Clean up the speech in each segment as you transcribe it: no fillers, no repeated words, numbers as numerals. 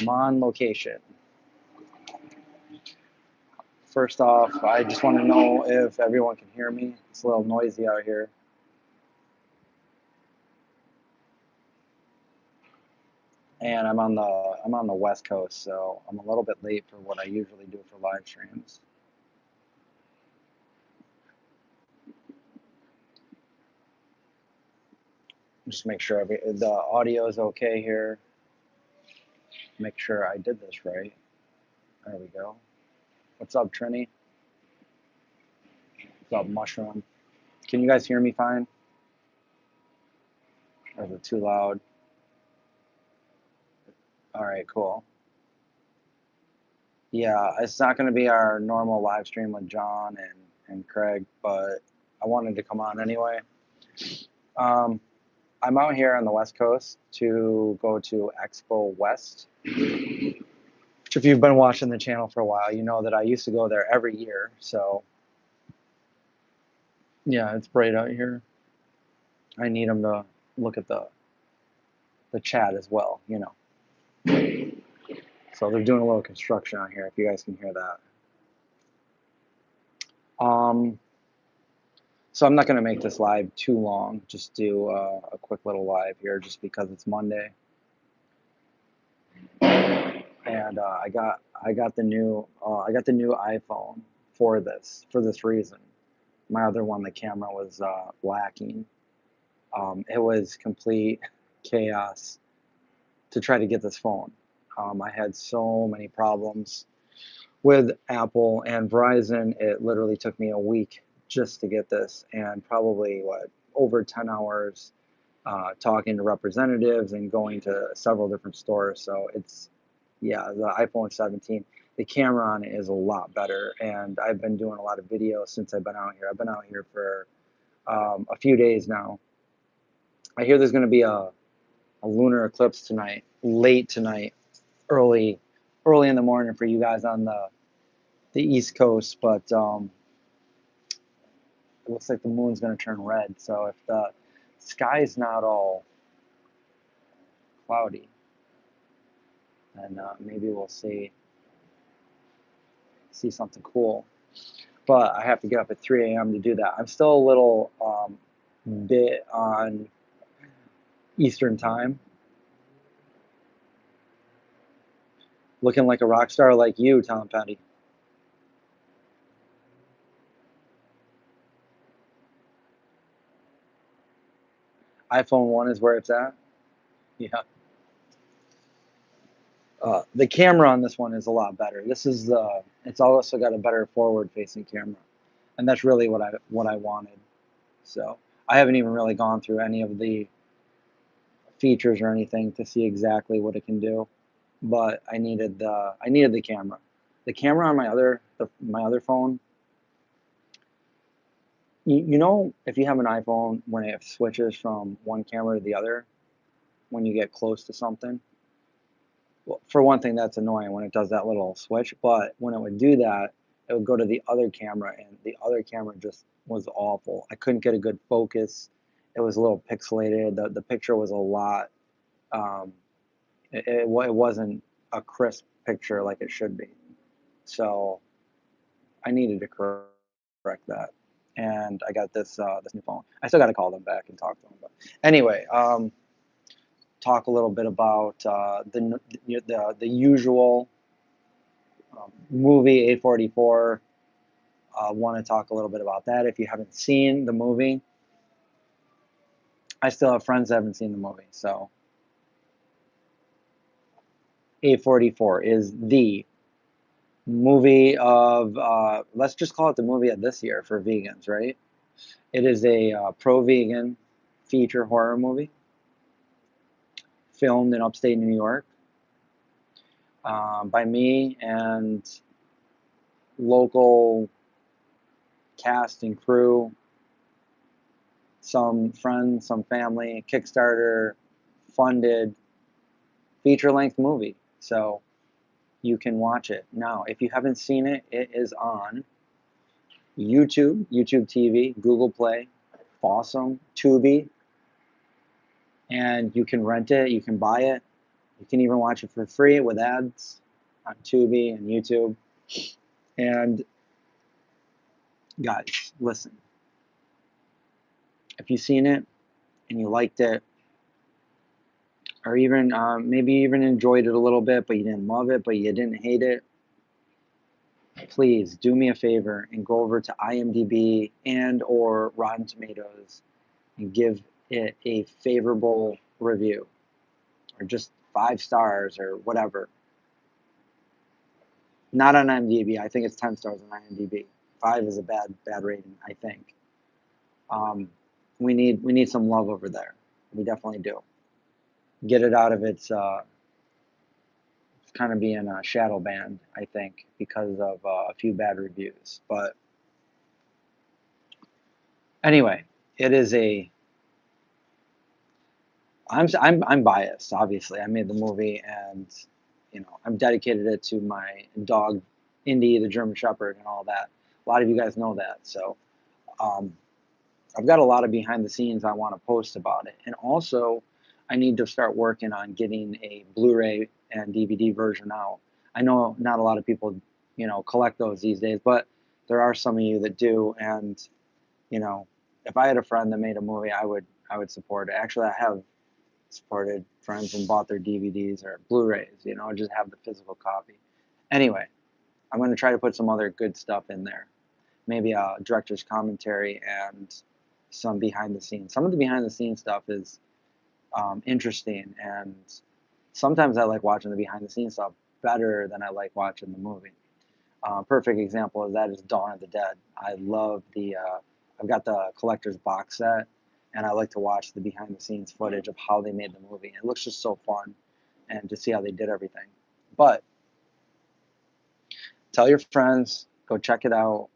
I'm on location. First off, I just want to know if everyone can hear me. It's a little noisy out here. And I'm on the West Coast, so I'm a little bit late for what I usually do for live streams. Just make sure the audio is okay here. Make sure I did this right. There we go. What's up, Trini? What's up, Mushroom? Can you guys hear me fine? Or is it too loud? All right, cool. Yeah, it's not going to be our normal live stream with John and Craig, but I wanted to come on anyway. I'm out here on the West Coast to go to Expo West. Which if you've been watching the channel for a while, you know that I used to go there every year. So yeah, it's bright out here. I need them to look at the chat as well, you know. So they're doing a little construction out here, if you guys can hear that. So I'm not going to make this live too long. Just do a quick little live here, just because it's Monday. And I got the new iPhone for this reason. My other one, the camera was lacking. It was complete chaos to try to get this phone. I had so many problems with Apple and Verizon. It literally took me a week just to get this, and probably over 10 hours talking to representatives and going to several different stores. So it's, yeah, the iPhone 17, the camera on it is a lot better, and I've been doing a lot of videos since I've been out here. I've been out here for a few days now. I hear there's going to be a lunar eclipse tonight, late tonight, early in the morning for you guys on the East Coast, but it looks like the moon's going to turn red. So if the sky's not all cloudy, then maybe we'll see something cool. But I have to get up at 3 a.m. to do that. I'm still a little bit on Eastern time. Looking like a rock star like you, Tom Petty. iPhone 1 is where it's at. Yeah. The camera on this one is a lot better. This is it's also got a better forward-facing camera, and that's really what I wanted. So I haven't even really gone through any of the features or anything to see exactly what it can do, but I needed the camera. The camera on my other phone. You know, if you have an iPhone, when it switches from one camera to the other, when you get close to something, well, for one thing, that's annoying when it does that little switch. But when it would do that, it would go to the other camera, and the other camera just was awful. I couldn't get a good focus. It was a little pixelated. The picture was a lot. It wasn't a crisp picture like it should be. So I needed to correct that, and I got this new phone. I still got to call them back and talk to them. But anyway, talk a little bit about the usual movie A44. Want to talk a little bit about that. If you haven't seen the movie, I still have friends that haven't seen the movie. So A44 is the movie of, let's just call it the movie of this year for vegans, right? It is a pro-vegan feature horror movie filmed in upstate New York by me and local cast and crew, some friends, some family, Kickstarter funded feature-length movie. So you can watch it. Now, if you haven't seen it, it is on YouTube, YouTube TV, Google Play, Awesome, Tubi, and you can rent it, you can buy it. You can even watch it for free with ads on Tubi and YouTube. And guys, listen, if you've seen it and you liked it, or even maybe even enjoyed it a little bit, but you didn't love it, but you didn't hate it, please do me a favor and go over to IMDb and or Rotten Tomatoes and give it a favorable review, or just 5 stars or whatever. Not on IMDb. I think it's 10 stars on IMDb. 5 is a bad rating, I think. We need some love over there. We definitely do. Get it out of its kind of being a shadow banned, I think, because of a few bad reviews. But anyway, it is a. I'm biased. Obviously, I made the movie, and I'm dedicated it to my dog, Indy, the German Shepherd, and all that. A lot of you guys know that, so um, I've got a lot of behind the scenes I want to post about it, and also I need to start working on getting a Blu-ray and DVD version out. I know not a lot of people, collect those these days, but there are some of you that do, and you know, if I had a friend that made a movie, I would support it. Actually, I have supported friends and bought their DVDs or Blu-rays, just have the physical copy. Anyway, I'm going to try to put some other good stuff in there. Maybe a director's commentary and some behind the scenes. Some of the behind the scenes stuff is interesting, and sometimes I like watching the behind the scenes stuff better than I like watching the movie. Perfect example of that is Dawn of the Dead. I love I've got the collector's box set, and I like to watch the behind the scenes footage of how they made the movie. It looks just so fun, and to see how they did everything. But tell your friends, go check it out.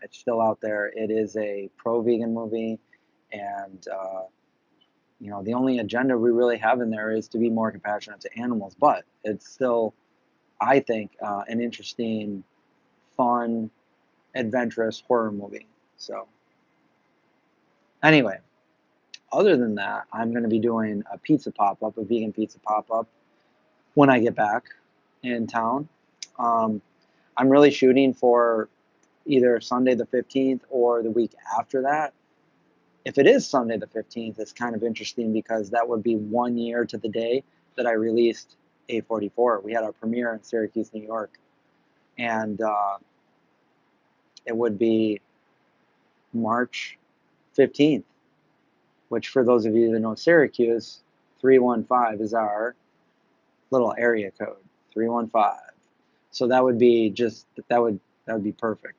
It's still out there. It is a pro-vegan movie, and the only agenda we really have in there is to be more compassionate to animals. But it's still, I think, an interesting, fun, adventurous horror movie. So anyway, other than that, I'm going to be doing a pizza pop-up, a vegan pizza pop-up, when I get back in town. Um, I'm really shooting for either Sunday the 15th or the week after that. If it is Sunday the 15th, it's kind of interesting because that would be 1 year to the day that I released A44. We had our premiere in Syracuse, New York, and it would be March 15th, which for those of you that know Syracuse, 315 is our little area code, 315. So that would be that would be perfect.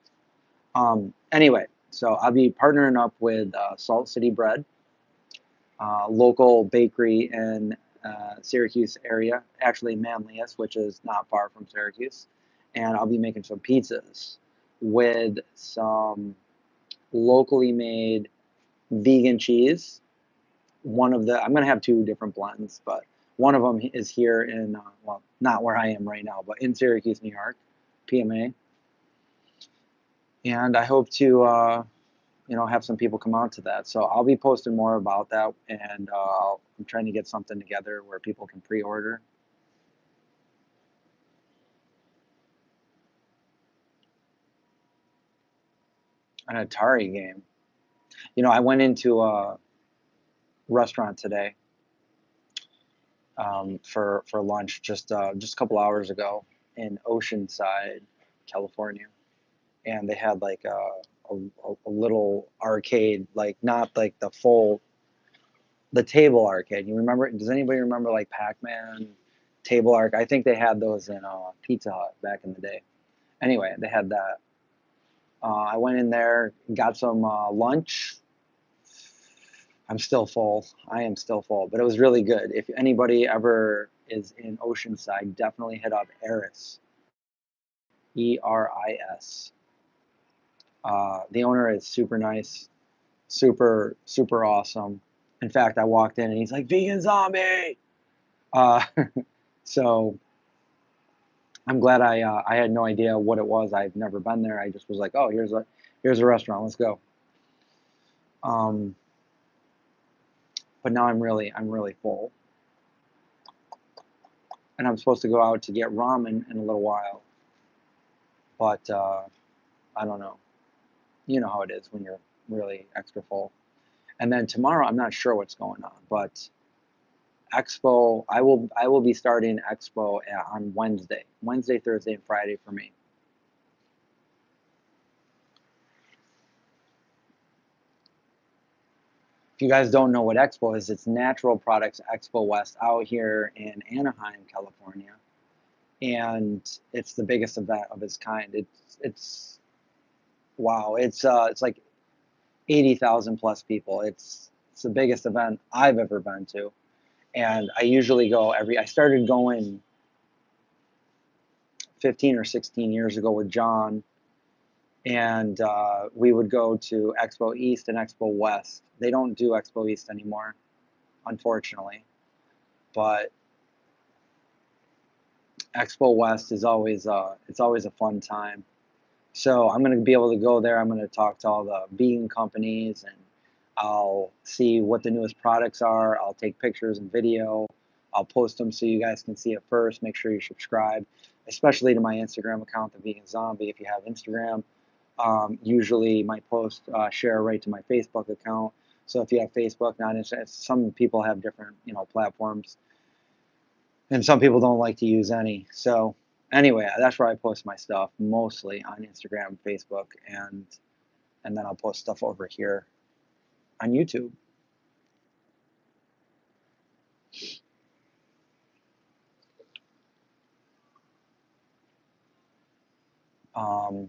Anyway, so I'll be partnering up with Salt City Bread, local bakery in Syracuse area, actually Manlius, which is not far from Syracuse, and I'll be making some pizzas with some locally made vegan cheese. I'm going to have 2 different blends, but one of them is here in, well, not where I am right now, but in Syracuse, New York, PMA. And I hope to, have some people come out to that. So I'll be posting more about that, and I'm trying to get something together where people can pre-order. An Atari game. I went into a restaurant today for lunch just a couple hours ago in Oceanside, California, and they had like a little arcade, like not like the table arcade. You remember? Does anybody remember like Pac-Man, table arc? I think they had those in Pizza Hut back in the day. Anyway, they had that. I went in there, got some lunch. I'm still full. I am still full, but it was really good. If anybody ever is in Oceanside, definitely hit up Eris, Eris. The owner is super nice, super super awesome. In fact, I walked in and he's like, "Vegan zombie." Uh, so I'm glad I had no idea what it was. I've never been there. I just was like, "Oh, here's a restaurant. Let's go." Um, but now I'm really full. and I'm supposed to go out to get ramen in a little while, but I don't know. You know how it is when you're really extra full. And then tomorrow, I'm not sure what's going on, but Expo, I will be starting Expo on Wednesday, Thursday, and Friday for me. If you guys don't know what Expo is, it's Natural Products Expo West out here in Anaheim, California, and it's the biggest event of its kind. It's wow, it's like 80,000 plus people. It's the biggest event I've ever been to, and I usually go every. I started going 15 or 16 years ago with John, and we would go to Expo East and Expo West. They don't do Expo East anymore, unfortunately, but Expo West is always it's always a fun time. So I'm going to be able to go there. I'm going to talk to all the vegan companies, and I'll see what the newest products are. I'll take pictures and video. I'll post them so you guys can see it first. Make sure you subscribe, especially to my Instagram account, The Vegan Zombie. If you have Instagram, usually my posts share right to my Facebook account. So if you have Facebook, not Instagram, some people have different platforms, and some people don't like to use any. So anyway, that's where I post my stuff mostly on Instagram, Facebook, and then I'll post stuff over here on YouTube. Um,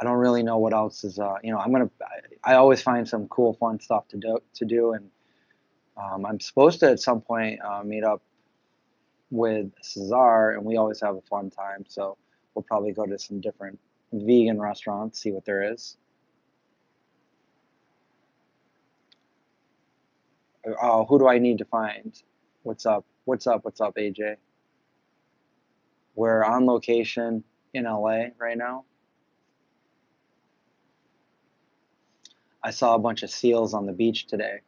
I don't really know what else is. I always find some cool, fun stuff to do, and I'm supposed to at some point meet up with Cesar, and we always have a fun time. So we'll probably go to some different vegan restaurants, see what there is. Oh, who do I need to find? What's up? What's up? What's up, AJ? We're on location in LA right now. I saw a bunch of seals on the beach today.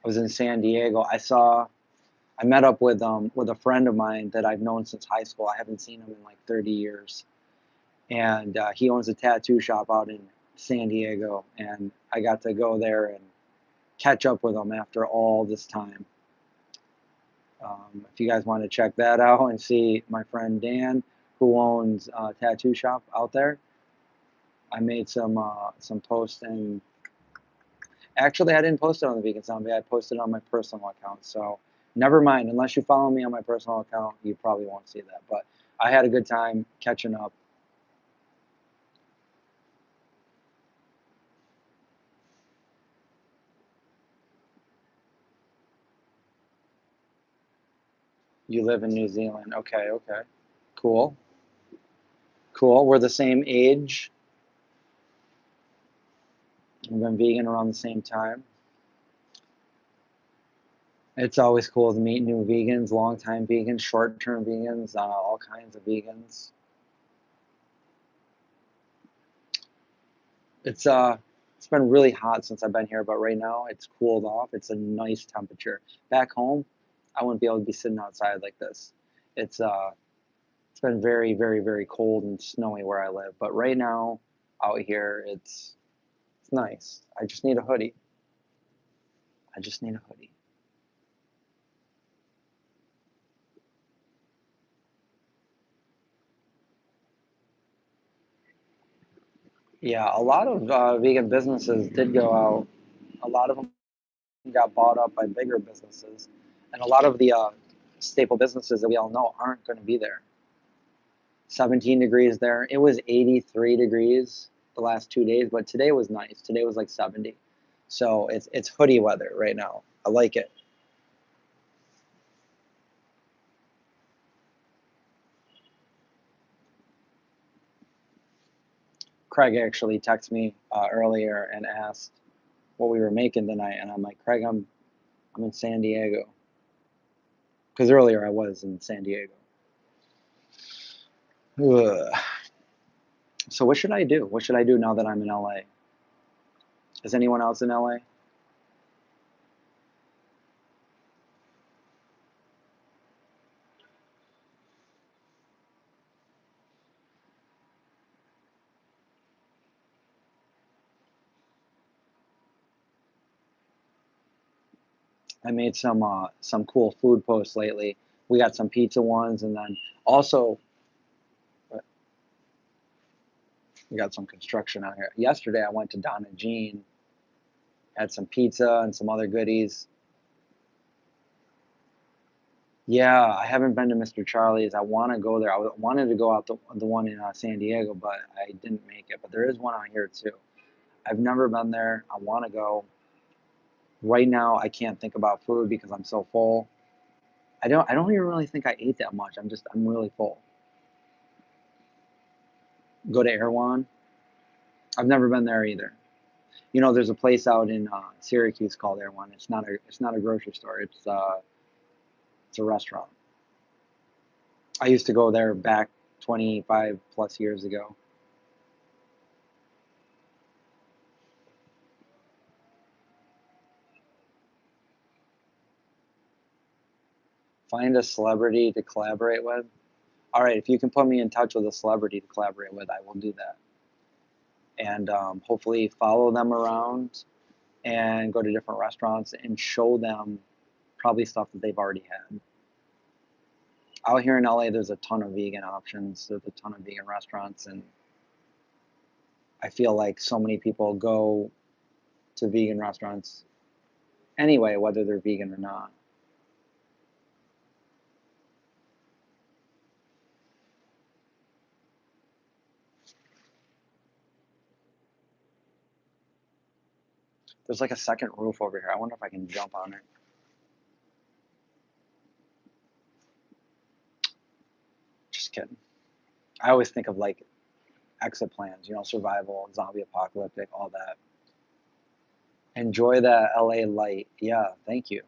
I was in San Diego. I met up with a friend of mine that I've known since high school. I haven't seen him in like 30 years, and he owns a tattoo shop out in San Diego, and I got to go there and catch up with him after all this time. If you guys want to check that out and see my friend Dan, who owns a tattoo shop out there, I made some posts, and actually I didn't post it on the Vegan Zombie. I posted it on my personal account. So never mind. Unless you follow me on my personal account, you probably won't see that. But I had a good time catching up. You live in New Zealand. Okay, okay. Cool. Cool. We're the same age. We've been vegan around the same time. It's always cool to meet new vegans, long-time vegans, short-term vegans, all kinds of vegans. It's it's been really hot since I've been here, but right now it's cooled off. It's a nice temperature. Back home, I wouldn't be able to be sitting outside like this. It's it's been very, very, very cold and snowy where I live, but right now out here it's nice. I just need a hoodie. I just need a hoodie. Yeah, a lot of vegan businesses did go out. A lot of them got bought up by bigger businesses, and a lot of the staple businesses that we all know aren't going to be there. 17 degrees there. It was 83 degrees the last 2 days, but today was nice. Today was like 70. So it's hoodie weather right now. I like it. Craig actually texted me earlier and asked what we were making tonight, and I'm like, Craig, I'm in San Diego, because earlier I was in San Diego. Ugh. So what should I do? What should I do now that I'm in LA? Is anyone else in LA? I made some cool food posts lately. We got some pizza ones, and then also we got some construction out here. Yesterday, I went to Don and Jean, had some pizza and some other goodies. Yeah, I haven't been to Mr. Charlie's. I want to go there. Wanted to go out the one in San Diego, but I didn't make it. But there is one out here too. I've never been there. I want to go. Right now, I can't think about food because I'm so full. I don't even really think I ate that much. I'm really full. Go to Erewhon. I've never been there either. You know, there's a place out in Syracuse called Erewhon. It's not a grocery store. It's a restaurant. I used to go there back 25 plus years ago. Find a celebrity to collaborate with. All right, if you can put me in touch with a celebrity to collaborate with, I will do that. And hopefully follow them around and go to different restaurants and show them probably stuff that they've already had. Out here in LA, there's a ton of vegan options. There's a ton of vegan restaurants, and I feel like so many people go to vegan restaurants anyway, whether they're vegan or not. There's like a second roof over here. I wonder if I can jump on it. Just kidding. I always think of like exit plans, survival, zombie apocalyptic, all that. Enjoy the LA light. Yeah, thank you.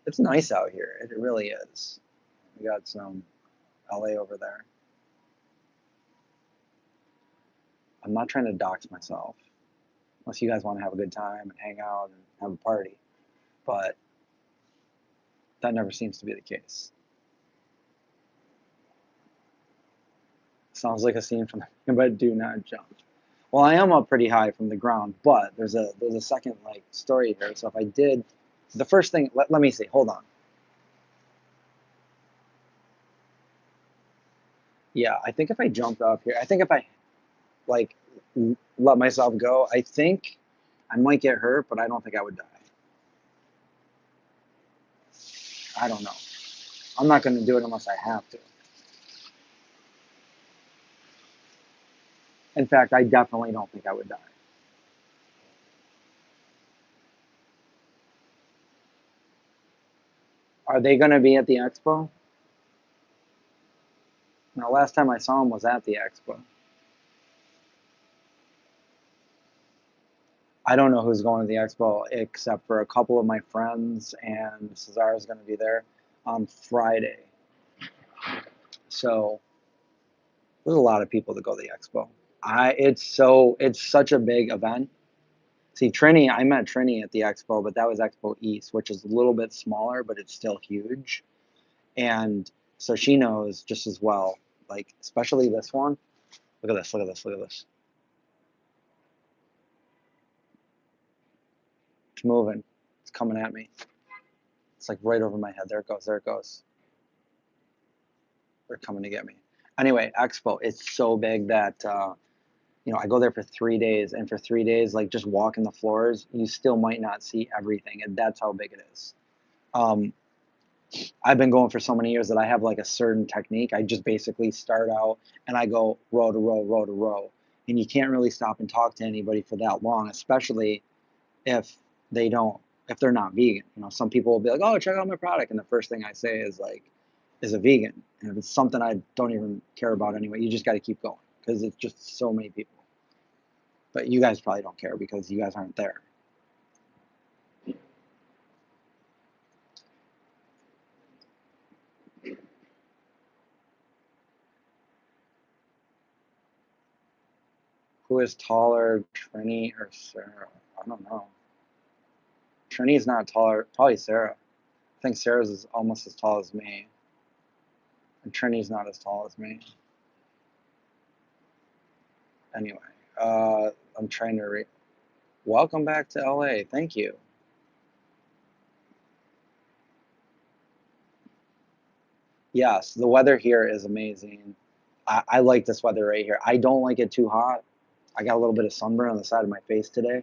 It's nice out here. It really is. We got some LA over there. I'm not trying to dox myself, unless you guys want to have a good time and hang out and have a party. But that never seems to be the case. Sounds like a scene from but do not jump. Well, I am up pretty high from the ground, but there's a second like story here. So if I did, the first thing, let me see. Hold on. Yeah, I think if I jumped off here, I think if I like let myself go, I think I might get hurt, but I don't think I would die. I don't know. I'm not going to do it unless I have to. In fact, I definitely don't think I would die. Are they going to be at the expo? Now, last time I saw them was at the expo. I don't know who's going to the expo except for a couple of my friends, and Cesar is going to be there on Friday. So there's a lot of people that go to the expo. It's such a big event. See, Trini, I met Trini at the expo, but that was Expo East, which is a little bit smaller, but it's still huge. And so she knows just as well, like, especially this one. Look at this, look at this, look at this. It's moving. It's coming at me. It's like right over my head. There it goes, there it goes. They're coming to get me. Anyway, Expo, it's so big that, I go there for 3 days, and for 3 days, like, just walking the floors, you still might not see everything, and that's how big it is. Um, I've been going for so many years that I have like a certain technique. I just basically start out and I go row to row, row to row. And you can't really stop and talk to anybody for that long, especially if they don't, if they're not vegan. Some people will be like, oh, check out my product. And the first thing I say is like, is a vegan. And if it's something I don't even care about anyway, you just got to keep going because it's just so many people. But you guys probably don't care because you guys aren't there. Who is taller, Trini or Sarah? I don't know. Trini's not taller. Probably Sarah. I think Sarah's is almost as tall as me. And Trini's not as tall as me. Anyway, I'm trying to Welcome back to LA. Thank you. Yes, the weather here is amazing. I like this weather right here. I don't like it too hot. I got a little bit of sunburn on the side of my face today.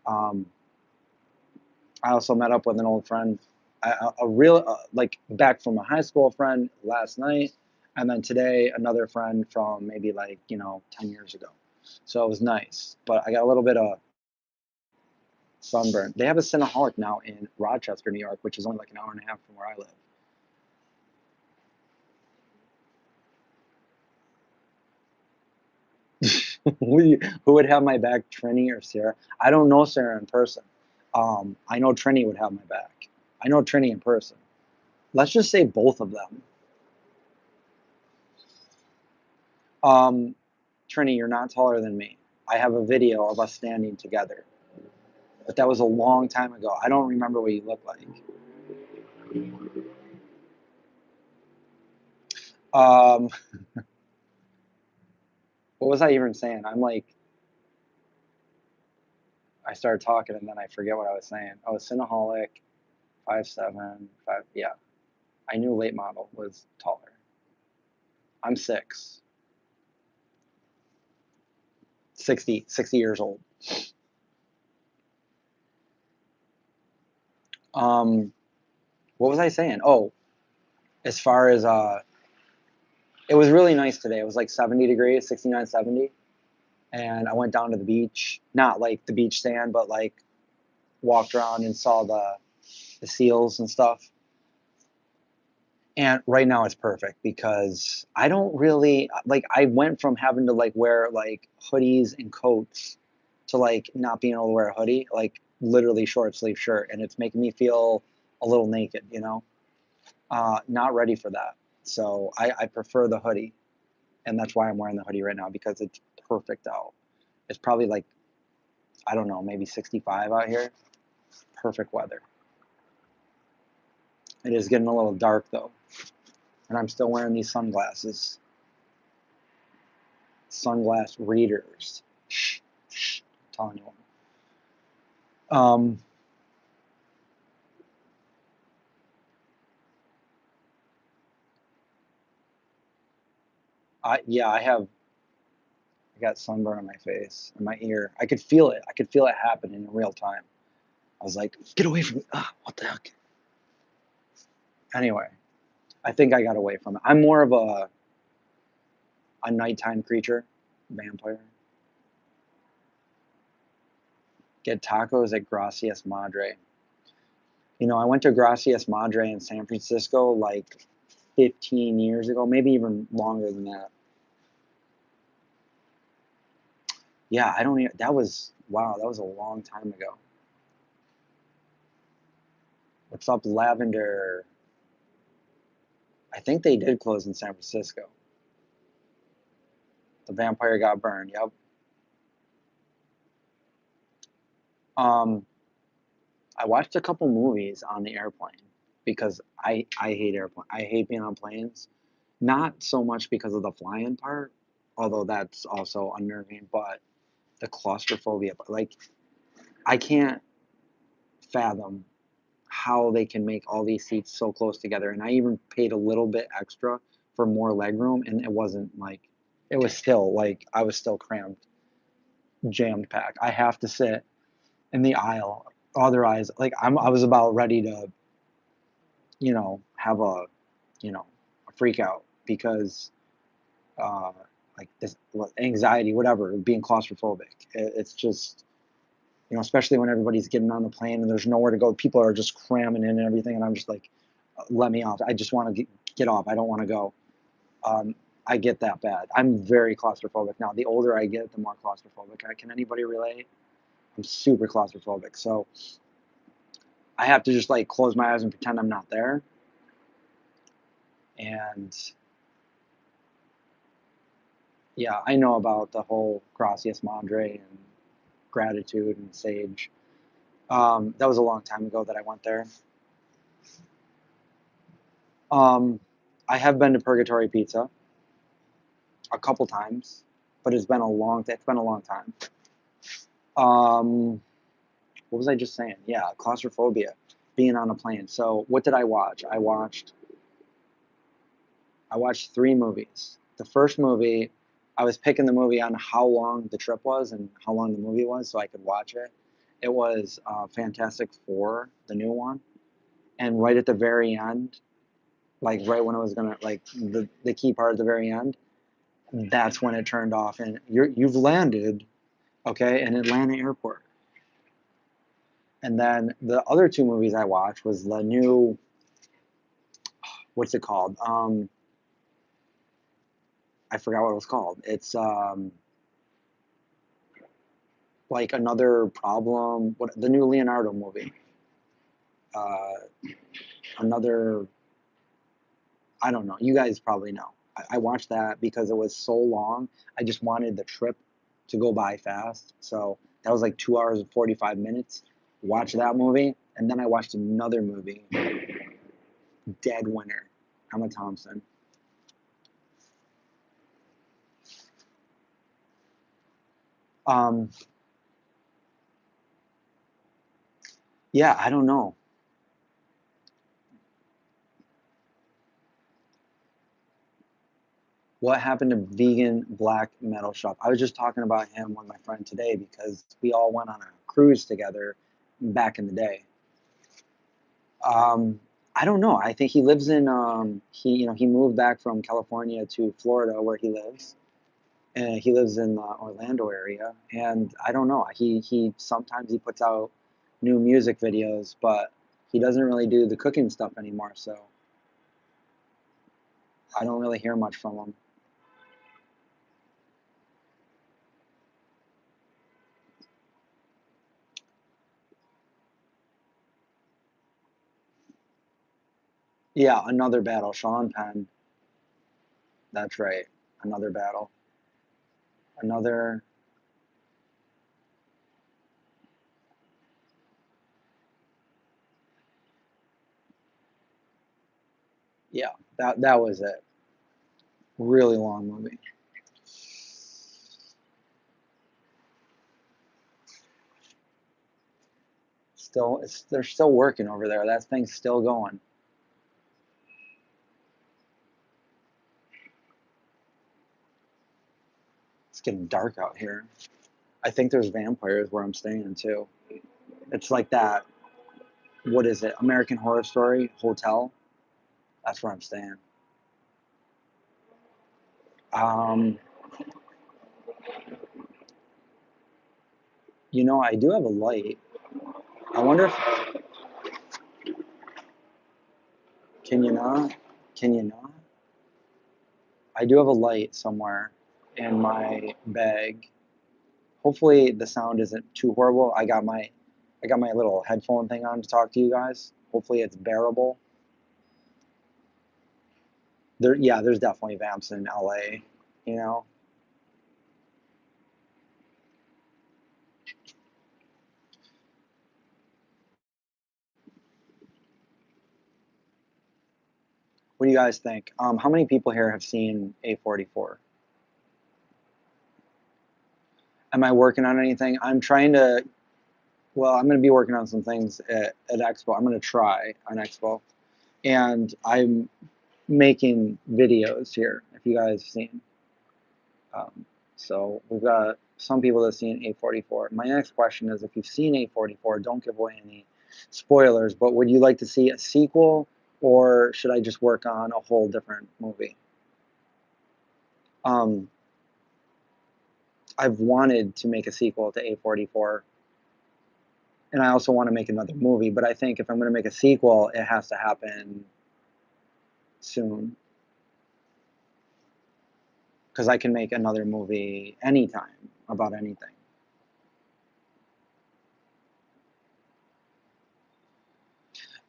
Um, I also met up with an old friend, a real like back from a high school friend last night, and then today another friend from maybe like 10 years ago. So it was nice, but I got a little bit of sunburn. They have a Cinnaholic now in Rochester, New York, which is only like an hour and a half from where I live. Who would have my back, Trini or Sarah? I don't know Sarah in person. I know Trini would have my back. I know Trini in person. Let's just say both of them. Um, Trini, you're not taller than me. I have a video of us standing together, but that was a long time ago. I don't remember what you look like. Um, what was I even saying? I started talking and then I forget what I was saying. Oh, Cinnaholic, 5'7", 5. Yeah, I knew late model was taller. I'm 60 years old. Um, what was I saying? Oh, as far as it was really nice today. It was like 70 degrees, 69, 70. And I went down to the beach, not like the beach sand, but like walked around and saw the seals and stuff. And right now it's perfect because I don't really like I went from having to like wear like hoodies and coats to like not being able to wear a hoodie, like literally short sleeve shirt, and it's making me feel a little naked, not ready for that. So I prefer the hoodie, and that's why I'm wearing the hoodie right now because it's perfect out. It's probably like, I don't know, maybe 65 out here. Perfect weather. It is getting a little dark though, and I'm still wearing these sunglasses. Sunglass readers. Shh, shh, I'm telling you. Um, yeah, I got sunburn on my face and my ear. I could feel it. I could feel it happening in real time. I was like, get away from me. Ah, what the heck? Anyway, I think I got away from it. I'm more of a nighttime creature, vampire. Get tacos at Gracias Madre. I went to Gracias Madre in San Francisco like 15 years ago, maybe even longer than that. Yeah, I don't even, that was, wow, that was a long time ago. What's up, Lavender? I think they did close in San Francisco. The vampire got burned, yep. Um, I watched a couple movies on the airplane because I hate airplane. I hate being on planes. Not so much because of the flying part, although that's also unnerving, but the claustrophobia. Like, I can't fathom how they can make all these seats so close together. And I even paid a little bit extra for more leg room, and it wasn't like, it was still like I was still crammed, jammed packed. I have to sit in the aisle, otherwise, like I was about ready to, have a freak out because uh, like this anxiety, whatever, being claustrophobic. It's just, especially when everybody's getting on the plane and there's nowhere to go. People are just cramming in and everything, and I'm just like, let me off. I just want to get off. I don't want to go. Um, I get that bad. I'm very claustrophobic now. The older I get, the more claustrophobic. Can anybody relate? I'm super claustrophobic. So I have to just like close my eyes and pretend I'm not there. And yeah, I know about the whole Gracias Madre and gratitude and sage. That was a long time ago that I went there. Um, I have been to Purgatory Pizza a couple times, but it's been a long time. Um, what was I just saying? Yeah, claustrophobia, being on a plane. So what did I watch? I watched I watched 3 movies. The first movie, I was picking the movie on how long the trip was and how long the movie was so I could watch it. It was Fantastic Four, the new one. And right at the very end, like right when I was gonna, like the key part at the very end, that's when it turned off. And you've landed, okay, in Atlanta airport. And then the other 2 movies I watched was the new, what's it called? I forgot what it was called. It's like Another Problem. What, the new Leonardo movie? Uh, another. I don't know. You guys probably know. I watched that because it was so long. I just wanted the trip to go by fast. So that was like 2 hours and 45 minutes. Watch that movie, and then I watched another movie, Dead Winter. Emma Thompson. Um, yeah, I don't know. What happened to vegan black metal shop? I was just talking about him with my friend today because we all went on a cruise together back in the day. Um, I don't know. I think he lives in he moved back from California to Florida where he lives, and he lives in the Orlando area. And I don't know. He sometimes he puts out new music videos, but he doesn't really do the cooking stuff anymore. So I don't really hear much from him. Yeah, Another Battle, Sean Penn. That's right. Another Battle. Another. Yeah, that was it. Really long movie. Still, they're still working over there. That thing's still going. It's getting dark out here. I think there's vampires where I'm staying too. It's like that. What is it? American Horror Story Hotel. That's where I'm staying. Um, I do have a light. I wonder if can you not? Can you not? I do have a light somewhere in my bag. Hopefully the sound isn't too horrible. I got my little headphone thing on to talk to you guys. Hopefully it's bearable. Yeah, there's definitely vamps in LA, you know. What do you guys think? How many people here have seen A44? Am I working on anything? I'm trying to. Well, I'm going to be working on some things at Expo. I'm going to try on Expo, and I'm making videos here. If you guys have seen, um, so we've got some people that have seen A44. My next question is, if you've seen A44, don't give away any spoilers. But would you like to see a sequel, or should I just work on a whole different movie? Um, I've wanted to make a sequel to A44, and I also want to make another movie. But I think if I'm going to make a sequel, it has to happen soon because I can make another movie anytime about anything.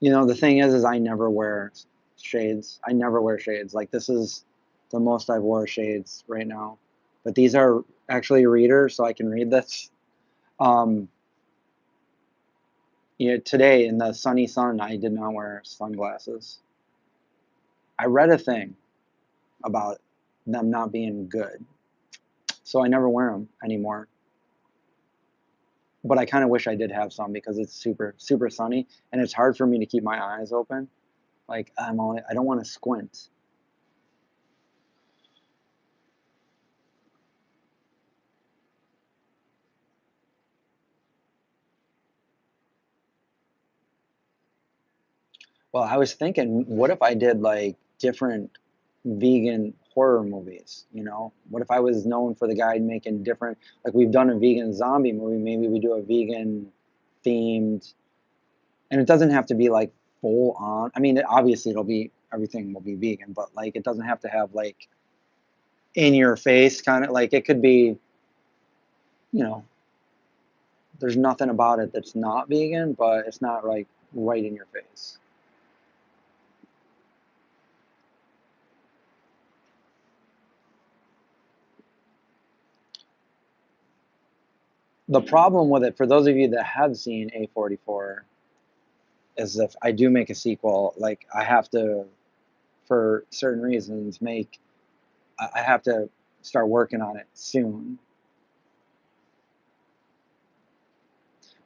The thing is I never wear shades. I never wear shades. Like this is the most I've wore shades right now. But these are actually readers, so I can read this. Um, today in the sunny sun, I did not wear sunglasses. I read a thing about them not being good, so I never wear them anymore. But I kind of wish I did have some because it's super super sunny and it's hard for me to keep my eyes open. Like I don't want to squint. Well, I was thinking, what if I did like different vegan horror movies? You know, what if I was known for the guy making different, like we've done a vegan zombie movie, maybe we do a vegan themed, and it doesn't have to be like full on. I mean, obviously it'll be everything will be vegan, but like it doesn't have to have like in your face kind of like it could be, you know, there's nothing about it that's not vegan, but it's not like right in your face. The problem with it, for those of you that have seen A44, is if I do make a sequel, like I have to, for certain reasons, I have to start working on it soon.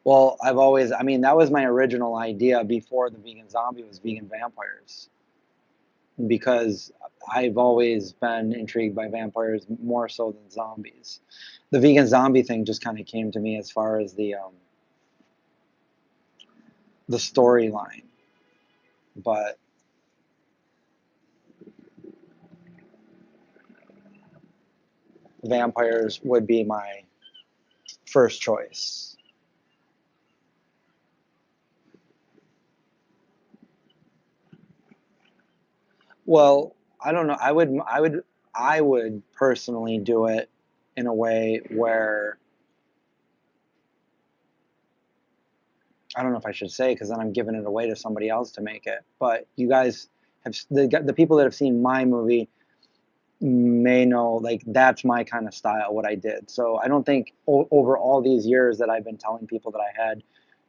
Well, I mean, that was my original idea before the vegan zombie was vegan vampires, because I've always been intrigued by vampires more so than zombies. The vegan zombie thing just kind of came to me as far as the storyline, but vampires would be my first choice. Well, I don't know. I would personally do it in a way where I don't know if I should say because then I'm giving it away to somebody else to make it. But you guys have the people that have seen my movie may know like that's my kind of style what I did. So I don't think over all these years that I've been telling people that I had,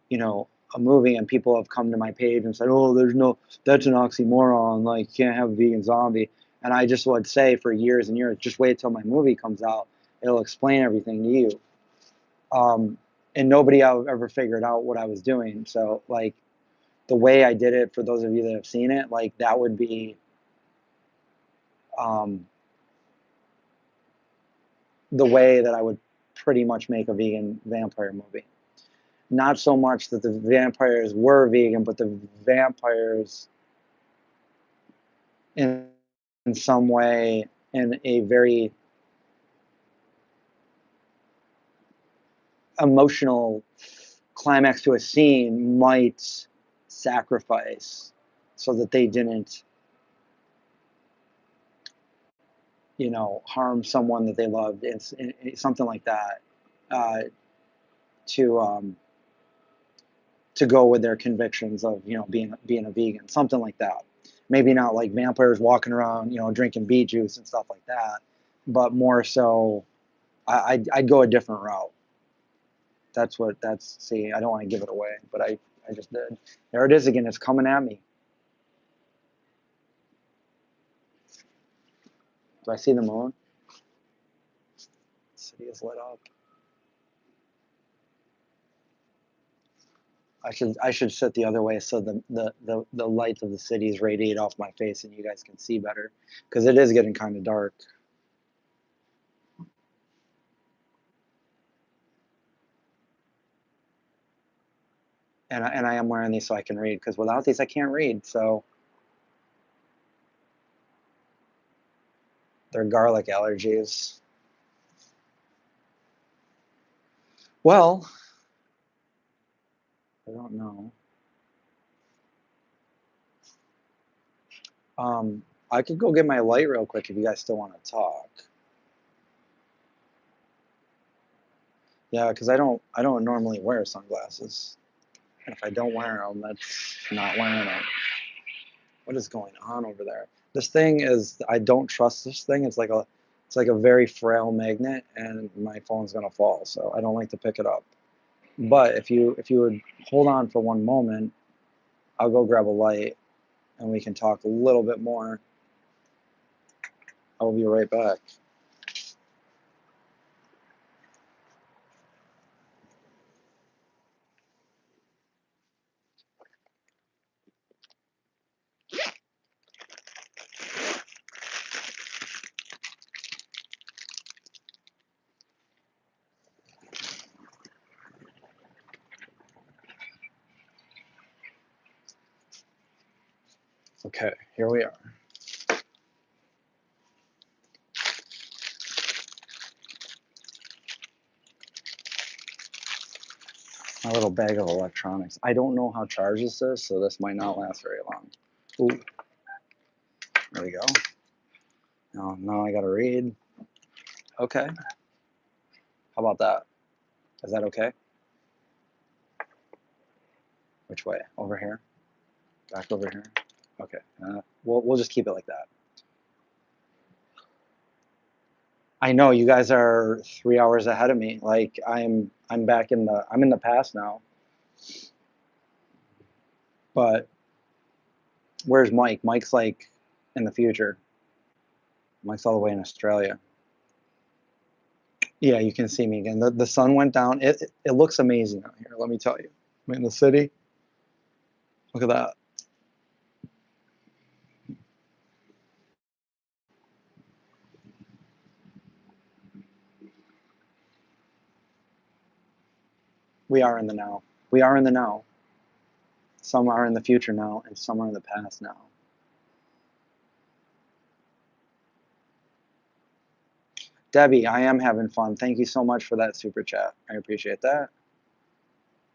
you know, a movie and people have come to my page and said, "Oh, there's no that's an oxymoron. Like you can't have a vegan zombie." And I just would say for years and years, just wait till my movie comes out. It'll explain everything to you. Um, and nobody ever figured out what I was doing. So like the way I did it, for those of you that have seen it, like that would be um, the way that I would pretty much make a vegan vampire movie. Not so much that the vampires were vegan, but the vampires in, in some way, in a very emotional climax to a scene, might sacrifice so that they didn't, you know, harm someone that they loved. It's something like that, uh, to to go with their convictions of, you know, being a vegan, something like that. Maybe not like vampires walking around, you know, drinking bee juice and stuff like that, but more so, I'd go a different route. See, I don't want to give it away, but I just did. There it is again. It's coming at me. Do I see the moon? The city is lit up. I should sit the other way so the light of the city is radiate off my face and you guys can see better because it is getting kind of dark. And I am wearing these so I can read because without these I can't read. So they're garlic allergies. Well, I don't know. Um, I could go get my light real quick if you guys still want to talk. Yeah, because I don't normally wear sunglasses. And if I don't wear them, that's not wearing them. What is going on over there? This thing is, I don't trust this thing. It's like a very frail magnet, and my phone's gonna fall. So I don't like to pick it up. But if you would hold on for one moment, I'll go grab a light, and we can talk a little bit more. I'll be right back. Okay, here we are. My little bag of electronics. I don't know how charged this is, so this might not last very long. Ooh. There we go. Now I gotta read. Okay. How about that? Is that okay? Which way? Over here? Back over here? Okay. We'll just keep it like that. I know you guys are 3 hours ahead of me. Like I'm back in the past now. But where's Mike? Mike's like in the future. Mike's all the way in Australia. Yeah, you can see me again. The sun went down. It looks amazing out here, let me tell you. I'm in the city. Look at that. We are in the now. We are in the now. Some are in the future now, and some are in the past now. Debbie, I am having fun. Thank you so much for that super chat. I appreciate that.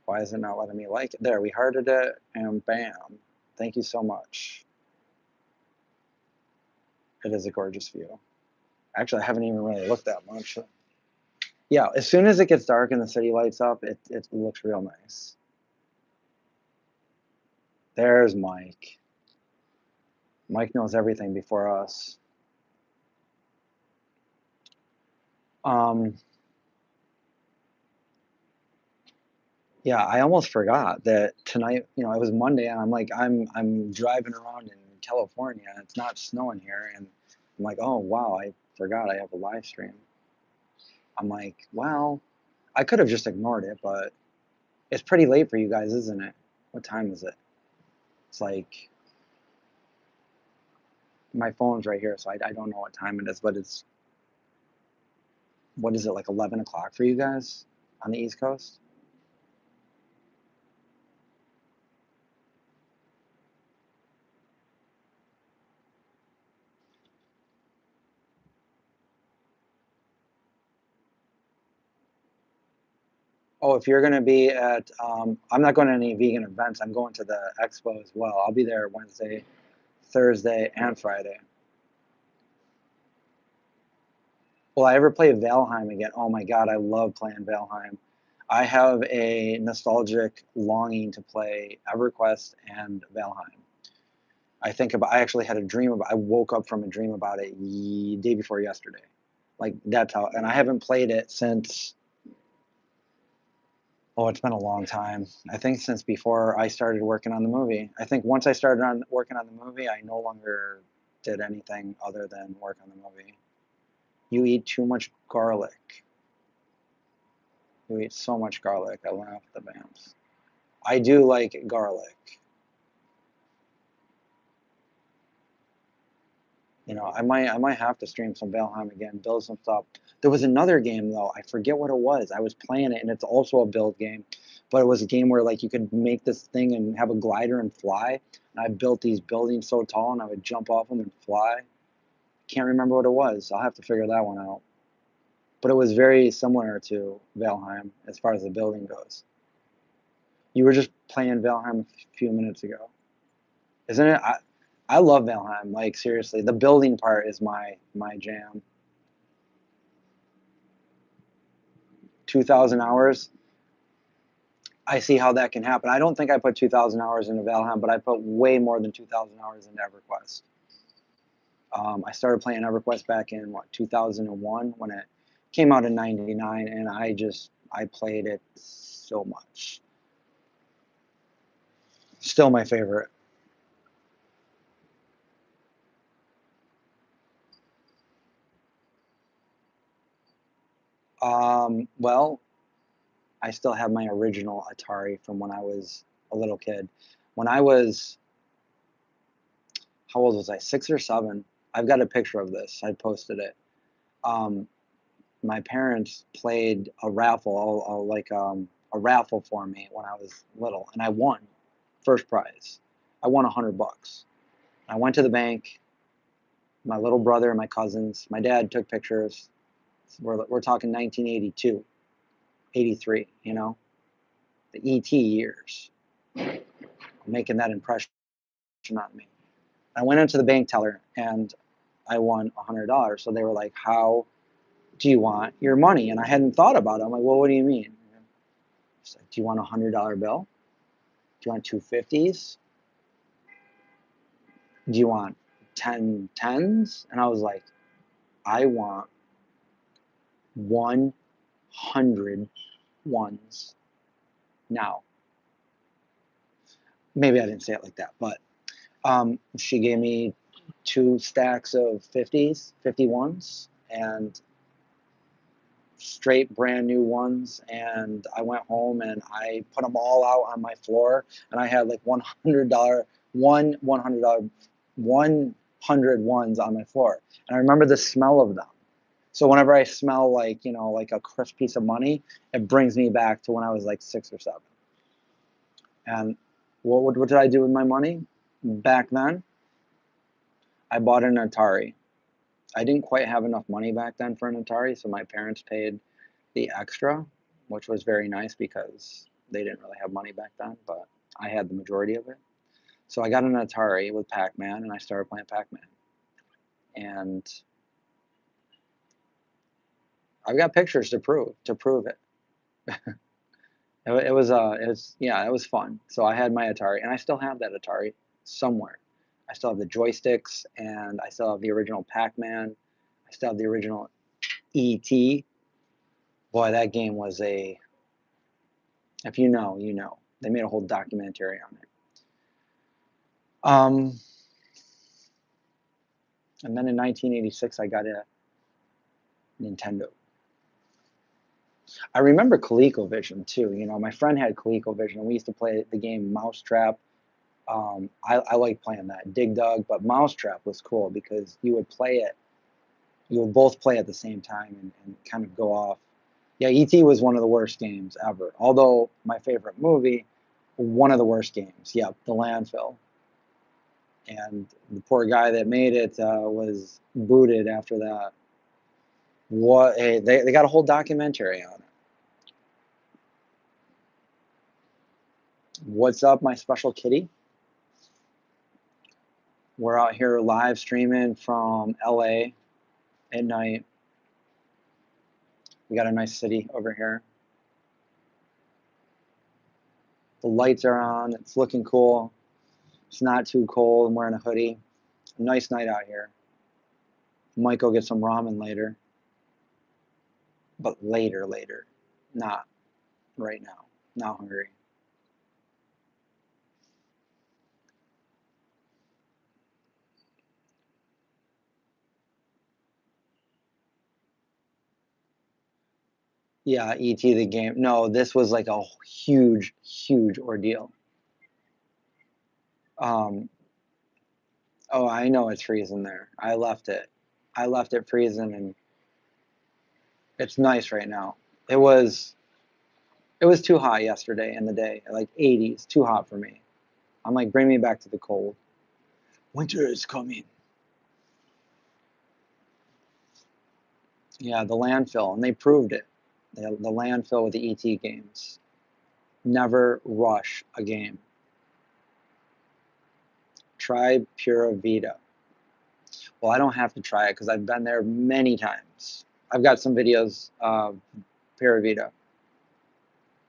Why is it not letting me like it? There, we hearted it, and bam. Thank you so much. It is a gorgeous view. Actually, I haven't even really looked that much. Yeah, as soon as it gets dark and the city lights up, it looks real nice. There's Mike. Mike knows everything before us. Yeah, I almost forgot that tonight, it was Monday, and I'm like, I'm driving around in California, and it's not snowing here, and I'm like, oh wow, I forgot I have a live stream. I'm like, well, I could have just ignored it, but it's pretty late for you guys, isn't it? What time is it? It's like, my phone's right here, so I don't know what time it is, but it's, what is it, like 11 o'clock for you guys on the East Coast? Oh, if you're going to be at, I'm not going to any vegan events. I'm going to the expo as well. I'll be there Wednesday, Thursday, and Friday. Will I ever play Valheim again? Oh my God, I love playing Valheim. I have a nostalgic longing to play EverQuest and Valheim. I actually had a dream about, I woke up from a dream about it day before yesterday. Like that's how, and I haven't played it since, oh, it's been a long time. I think since before I started working on the movie. I think once I started working on the movie, I no longer did anything other than work on the movie. You eat too much garlic. You eat so much garlic. I laugh at the vamps. I do like garlic. I might have to stream some Valheim again, build some stuff. There was another game though. I forget what it was. I was playing it, and it's also a build game, but it was a game where like you could make this thing and have a glider and fly. And I built these buildings so tall, and I would jump off them and fly. Can't remember what it was. I'll have to figure that one out. But it was very similar to Valheim as far as the building goes. You were just playing Valheim a few minutes ago, isn't it? I love Valheim. Like seriously, the building part is my jam. 2,000 hours. I see how that can happen. I don't think I put 2,000 hours into Valheim, but I put way more than 2,000 hours into EverQuest. I started playing EverQuest back in 2001 when it came out in '99, and I played it so much. Still my favorite. Well, I still have my original Atari from when I was a little kid. When I was, how old was I? 6 or 7. I've got a picture of this. I posted it. Um, my parents played a raffle, a raffle for me when I was little, and I won first prize. I won $100, I went to the bank. My little brother and my cousins. My dad took pictures. We're talking 1982, 83. You know, the ET years, making that impression on me. I went into the bank teller and I won $100. So they were like, "How do you want your money?" And I hadn't thought about it. I'm like, "Well, what do you mean?" She's like, "Do you want a $100 bill? Do you want two 50s? Do you want 10 tens?" And I was like, "I want 100 ones now." Maybe I didn't say it like that, but she gave me two stacks of 50s, 51s, and straight brand new ones. And I went home and I put them all out on my floor, and I had like $100, $100, 100 ones on my floor. And I remember the smell of them. So whenever I smell like, you know, like a crisp piece of money, it brings me back to when I was like 6 or 7. And what did I do with my money back then? I bought an Atari. I didn't quite have enough money back then for an Atari, so my parents paid the extra, which was very nice because they didn't really have money back then, but I had the majority of it. So I got an Atari with Pac-Man, and I started playing Pac-Man. And I've got pictures to prove it. It was fun. So I had my Atari, and I still have that Atari somewhere. I still have the joysticks, and I still have the original Pac-Man. I still have the original ET. Boy, that game was if you know, you know. They made a whole documentary on it. And then in 1986, I got a Nintendo. I remember ColecoVision too. You know, my friend had ColecoVision, and we used to play the game Mousetrap. I like playing that Dig Dug, but Mousetrap was cool because you would play it. You would both play at the same time and kind of go off. Yeah, E.T. was one of the worst games ever. Although my favorite movie, one of the worst games. Yep, The Landfill. And the poor guy that made it was booted after that. What? Hey, they got a whole documentary on it. What's up, my special kitty? We're out here live streaming from LA at night. We got a nice city over here. The lights are on. It's looking cool. It's not too cold. I'm wearing a hoodie. A nice night out here. Might go get some ramen later. But later. Not right now. Not hungry. Yeah, E.T. the game. No, this was like a huge ordeal. Um, oh, I know it's freezing there. I left it. I left it freezing, and it's nice right now. It was it was too hot yesterday in the day, like 80s, too hot for me. I'm like, bring me back to the cold. Winter is coming. Yeah, the landfill, and they proved it. The landfill with the ET games. Never rush a game. Try Pura Vida. Well, I don't have to try it because I've been there many times. I've got some videos of Pura Vida.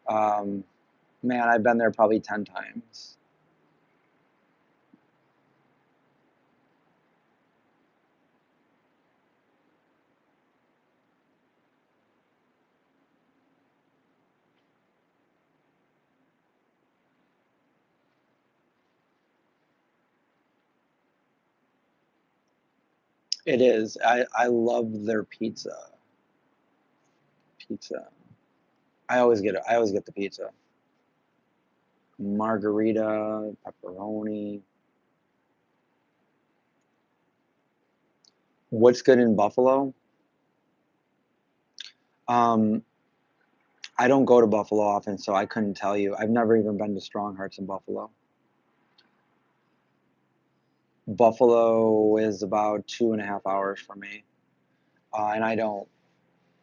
Um, man, I've been there probably 10 times. It is. I love their pizza. Pizza. I always get the pizza. Margarita, pepperoni. What's good in Buffalo? Um, I don't go to Buffalo often, so I couldn't tell you. I've never even been to Strong Hearts in Buffalo. Buffalo is about 2.5 hours from me, and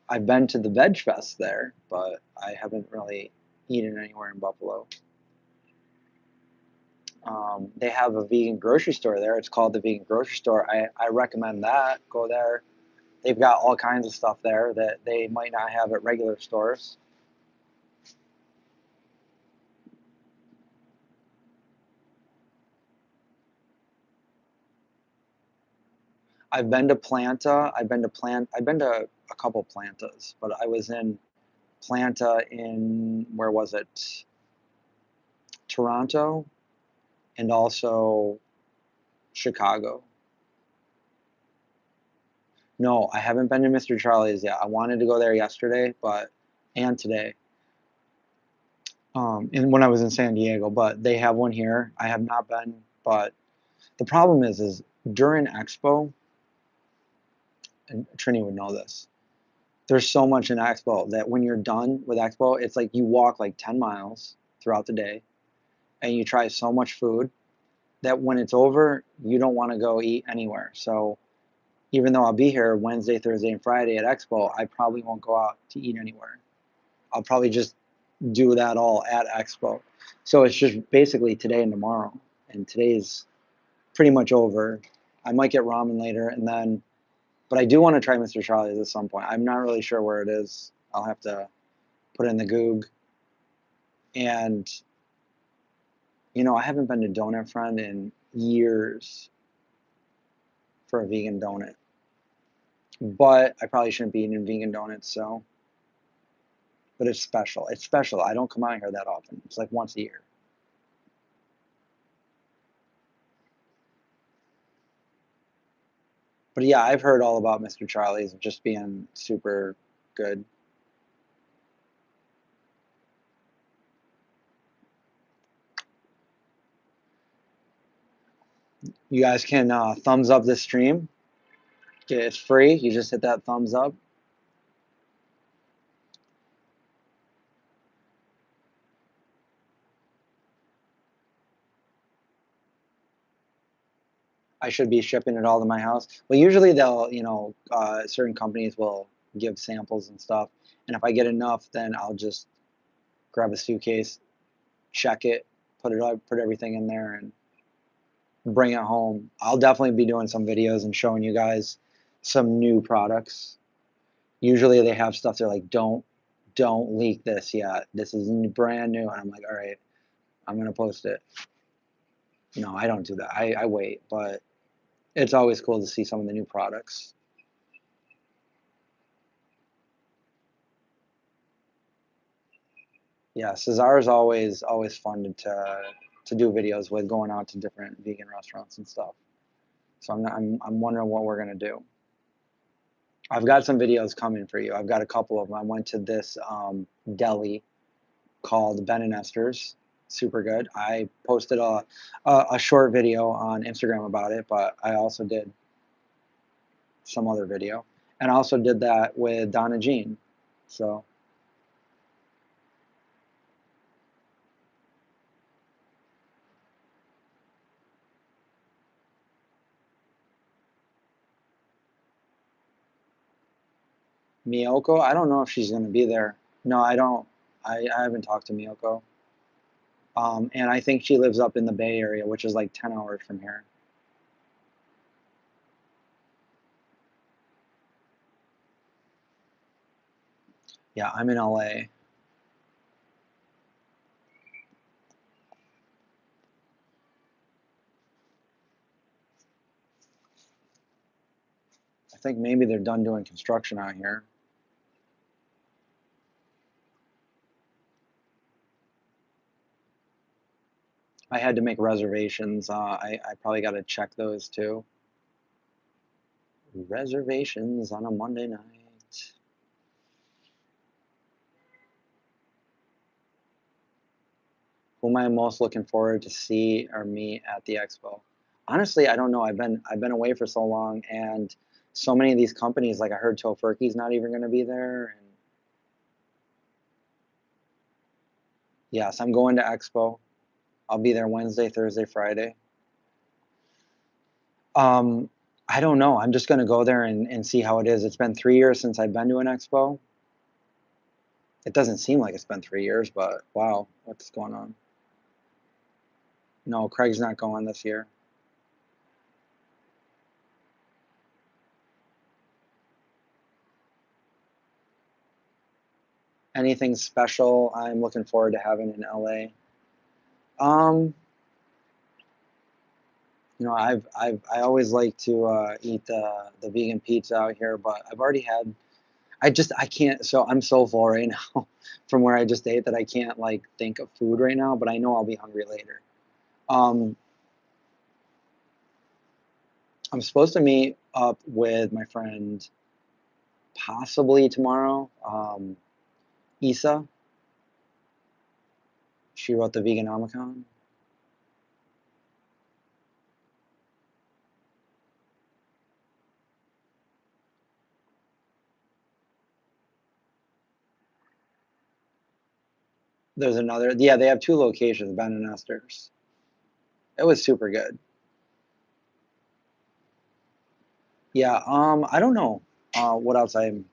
I've been to the Veg Fest there, but I haven't really eaten anywhere in Buffalo. They have a vegan grocery store there. It's called the Vegan Grocery Store. I recommend that. Go there. They've got all kinds of stuff there that they might not have at regular stores. I've been to Planta. I've been to a couple Plantas, but I was in Planta in where was it? Toronto and also Chicago. No, I haven't been to Mr. Charlie's yet. I wanted to go there yesterday, but and today. And when I was in San Diego, but they have one here. I have not been, but the problem is during Expo, and Trini would know this. There's so much in Expo that when you're done with Expo, it's like you walk like 10 miles throughout the day and you try so much food that when it's over, you don't want to go eat anywhere. So even though I'll be here Wednesday, Thursday, and Friday at Expo, I probably won't go out to eat anywhere. I'll probably just do that all at Expo. So it's just basically today and tomorrow. And today's pretty much over. I might get ramen later and then, but I do want to try Mr. Charlie's at some point. I'm not really sure where it is. I'll have to put in the Goog. And, I haven't been to Donut Friend in years for a vegan donut. But I probably shouldn't be eating vegan donuts, so. But it's special. It's special. I don't come out here that often. It's like once a year. But yeah, I've heard all about Mr. Charlie's just being super good. You guys can thumbs up this stream. It's free. You just hit that thumbs up. I should be shipping it all to my house. Well, usually they'll, certain companies will give samples and stuff. And if I get enough, then I'll just grab a suitcase, check it, put it up, put everything in there, and bring it home. I'll definitely be doing some videos and showing you guys some new products. Usually they have stuff they're like, don't leak this yet. This is brand new. And I'm like, all right, I'm gonna post it. No, I don't do that. I wait, but it's always cool to see some of the new products. Yeah, Cesar is always fun to do videos with, going out to different vegan restaurants and stuff. So I'm wondering what we're gonna do. I've got some videos coming for you. I've got a couple of them. I went to this deli called Ben and Esther's. Super good. I posted a short video on Instagram about it, but I also did some other video, and I also did that with Donna Jean. So Miyoko, I don't know if she's gonna be there. No, I don't. I haven't talked to Miyoko. And I think she lives up in the Bay Area, which is like 10 hours from here. Yeah, I'm in LA. I think maybe they're done doing construction out here. I had to make reservations. I probably got to check those too. Reservations on a Monday night. Who am I most looking forward to see or meet at the expo? Honestly, I don't know. I've been away for so long, and so many of these companies, like I heard Tofurky's not even going to be there. And yes, I'm going to expo. I'll be there Wednesday, Thursday, Friday. Um, I don't know. I'm just gonna go there and see how it is. It's been 3 years since I've been to an expo. It doesn't seem like it's been 3 years, but wow, what's going on? No, Craig's not going this year. Anything special I'm looking forward to having in LA? Um, I always like to eat the vegan pizza out here, but I've already had. I can't. So I'm so full right now from where I just ate that I can't like think of food right now. But I know I'll be hungry later. Um, I'm supposed to meet up with my friend possibly tomorrow. Isa, she wrote the Veganomicon. There's another. Yeah, they have two locations, Ben and Esther's. It was super good. Yeah. I don't know. What else I'm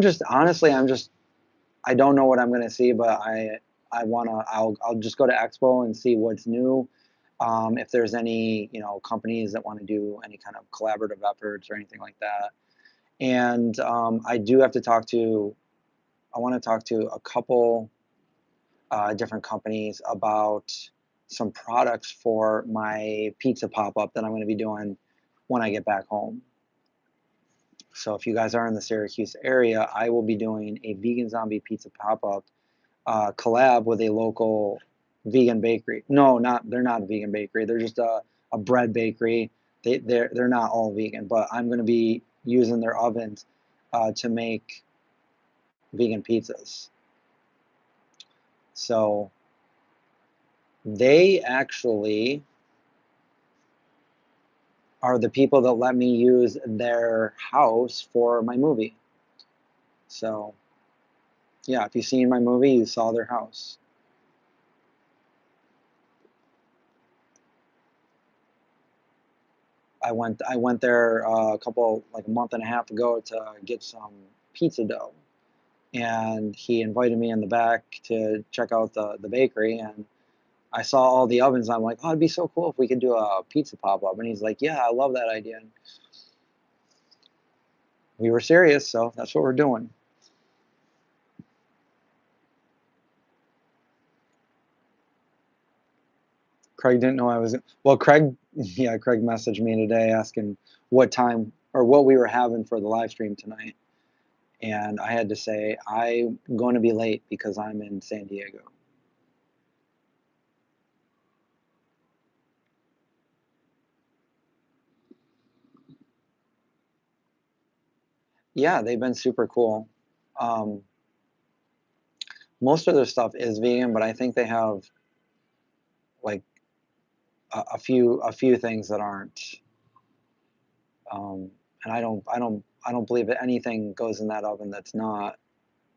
just honestly, I don't know what I'm gonna see, but I wanna I'll just go to Expo and see what's new. If there's any companies that want to do any kind of collaborative efforts or anything like that. And I do have to talk to. I want to talk to a couple different companies about some products for my pizza pop up that I'm going to be doing when I get back home. So if you guys are in the Syracuse area, I will be doing a vegan zombie pizza pop up collab with a local vegan bakery. No, not they're not a vegan bakery. They're just a bread bakery. They're not all vegan, but I'm going to be using their ovens to make vegan pizzas. So they actually are the people that let me use their house for my movie. So yeah, if you've seen my movie, you saw their house. I went there a couple like a month and a half ago to get some pizza dough, and he invited me in the back to check out the bakery, and I saw all the ovens. I'm like, oh, it'd be so cool if we could do a pizza pop up. And he's like, yeah, I love that idea. And we were serious, so that's what we're doing. Craig didn't know I was. Well, Craig, yeah, Craig messaged me today asking what time or what we were having for the live stream tonight, and I had to say I'm going to be late because I'm in San Diego. Yeah, they've been super cool. Um, most of their stuff is vegan, but I think they have like a few things that aren't. And I don't believe that anything goes in that oven that's not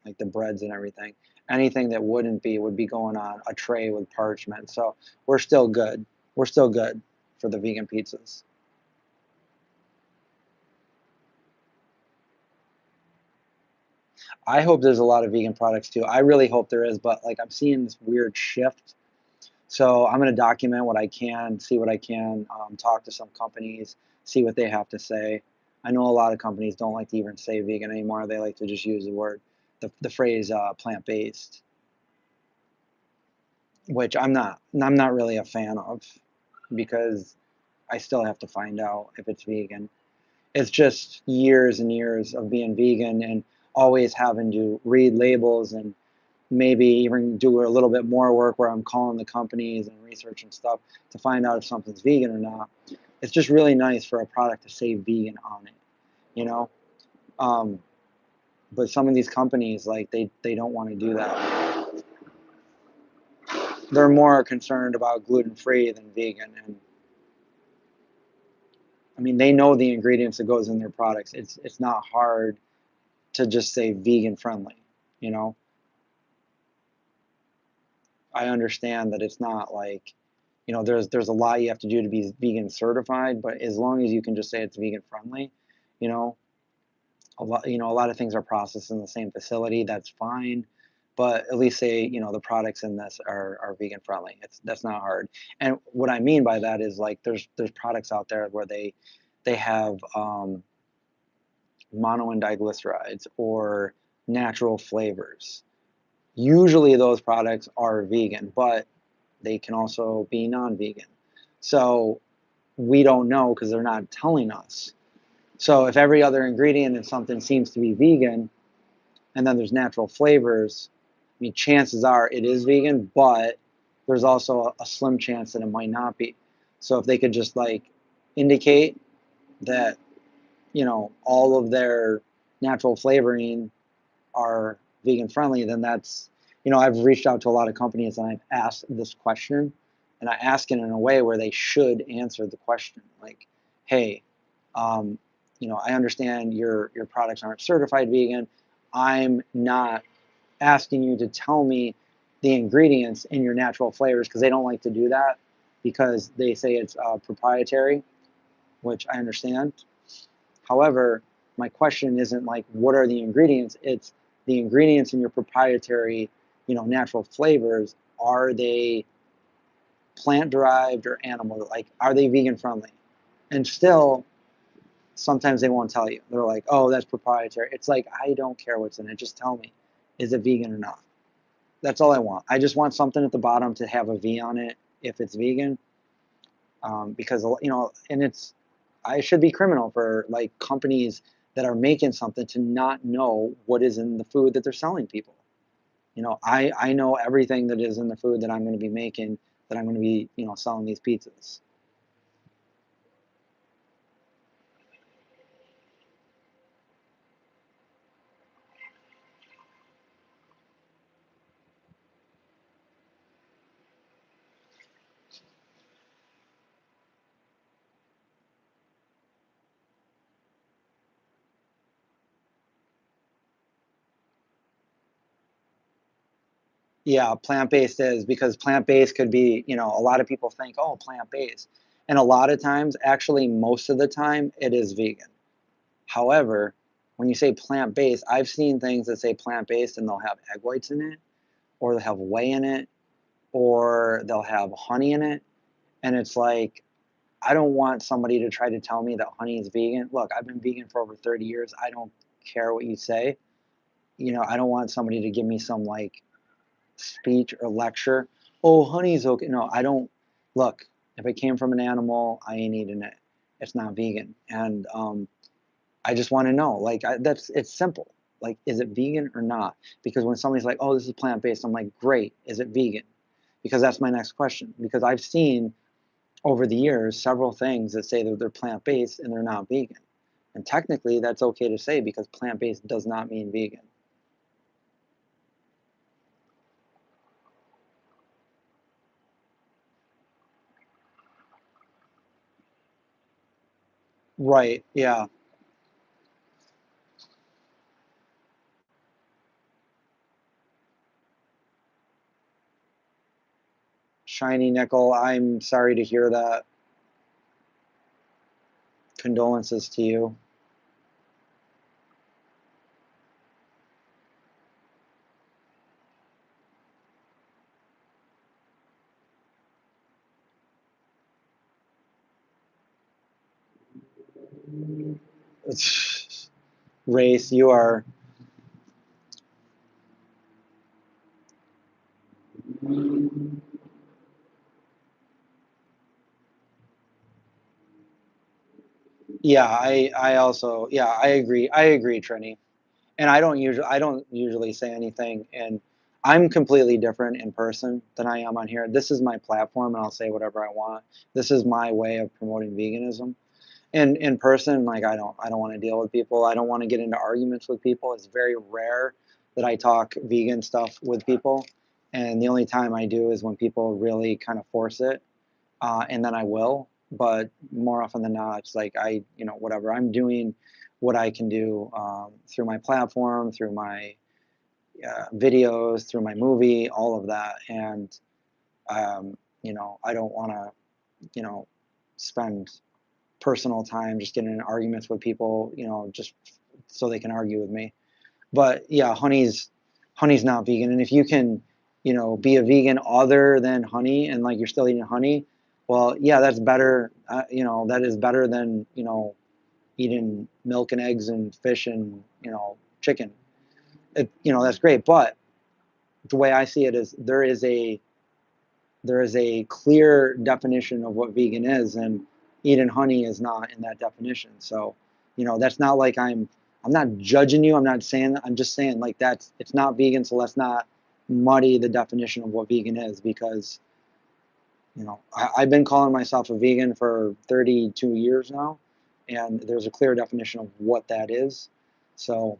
like the breads and everything. Anything that wouldn't be would be going on a tray with parchment. So we're still good. We're still good for the vegan pizzas. I hope there's a lot of vegan products too. I really hope there is, but like I'm seeing this weird shift. So I'm going to document what I can, see what I can, talk to some companies, see what they have to say. I know a lot of companies don't like to even say vegan anymore. They like to just use the phrase plant-based, which I'm not really a fan of because I still have to find out if it's vegan. It's just years and years of being vegan and always having to read labels and maybe even do a little bit more work where I'm calling the companies and researching stuff to find out if something's vegan or not. It's just really nice for a product to say vegan on it, you know. Um, but some of these companies, like they don't want to do that. They're more concerned about gluten free than vegan, and I mean they know the ingredients that goes in their products. It's not hard to just say vegan friendly, you know. I understand that it's not like there's a lot you have to do to be vegan certified, but as long as you can just say it's vegan friendly, you know, a lot of things are processed in the same facility. That's fine, but at least say the products in this are vegan friendly. That's not hard. And what I mean by that is like there's products out there where they have mono and diglycerides or natural flavors. Usually those products are vegan, but they can also be non-vegan. So we don't know because they're not telling us. So if every other ingredient in something seems to be vegan, and then there's natural flavors, I mean, chances are it is vegan, but there's also a slim chance that it might not be. So if they could just like indicate that, all of their natural flavoring are vegan friendly, then that's, I've reached out to a lot of companies and I've asked this question, and I ask it in a way where they should answer the question. Like, hey, um, I understand your products aren't certified vegan. I'm not asking you to tell me the ingredients in your natural flavors because they don't like to do that because they say it's proprietary, which I understand. However, my question isn't like what are the ingredients? It's the ingredients in your proprietary, natural flavors. Are they plant derived or animal? Like, are they vegan friendly? And still, sometimes they won't tell you. They're like, oh, that's proprietary. It's like, I don't care what's in it. Just tell me, is it vegan or not? That's all I want. I just want something at the bottom to have a V on it if it's vegan, because and I should be criminal for like companies that are making something to not know what is in the food that they're selling people. I know everything that is in the food that I'm going to be making, that I'm going to be selling these pizzas. Yeah, plant-based is because plant-based could be, a lot of people think, oh, plant-based. And a lot of times, actually, most of the time, it is vegan. However, when you say plant-based, I've seen things that say plant-based and they'll have egg whites in it, or they'll have whey in it, or they'll have honey in it. And it's like, I don't want somebody to try to tell me that honey is vegan. Look, I've been vegan for over 30 years. I don't care what you say. I don't want somebody to give me some like speech or lecture. Oh, honey's okay. No, I don't. Look, if it came from an animal, I ain't eating it. It's not vegan. And I just want to know, like, it's simple. Like, is it vegan or not? Because when somebody's like, oh, this is plant based, I'm like, great. Is it vegan? Because that's my next question. Because I've seen over the years several things that say that they're plant based and they're not vegan. And technically, that's okay to say because plant based does not mean vegan. Right. Yeah. Shiny nickel. I'm sorry to hear that. Condolences to you. Race, you are. Yeah, I also, yeah, I agree, Trini. And I don't usually say anything, and I'm completely different in person than I am on here. This is my platform and I'll say whatever I want. This is my way of promoting veganism. And in person, like I don't want to deal with people. I don't want to get into arguments with people. It's very rare that I talk vegan stuff with people. And the only time I do is when people really kind of force it, and then I will. But more often than not, it's like whatever. I'm doing what I can do through my platform, through my videos, through my movie, all of that. And I don't want to, spend personal time just getting in arguments with people, just so they can argue with me. But yeah, honey's not vegan, and if you can, be a vegan other than honey, and like you're still eating honey, well, yeah, that's better. That is better than eating milk and eggs and fish and chicken. That's great, but the way I see it is there is a clear definition of what vegan is, and eating honey is not in that definition. So, that's not like I'm not judging you. I'm just saying like it's not vegan. So let's not muddy the definition of what vegan is, because I've been calling myself a vegan for 32 years now, and there's a clear definition of what that is. So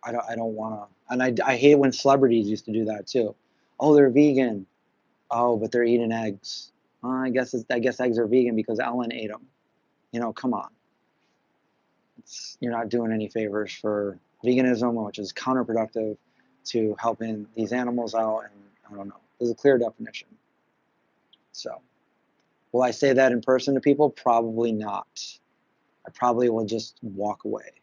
I don't want to, and I hate when celebrities used to do that too. Oh, they're vegan. Oh, but they're eating eggs. I guess eggs are vegan because Ellen ate them. Come on. You're not doing any favors for veganism, which is counterproductive to helping these animals out. And I don't know. There's a clear definition. So, will I say that in person to people? Probably not. I probably will just walk away.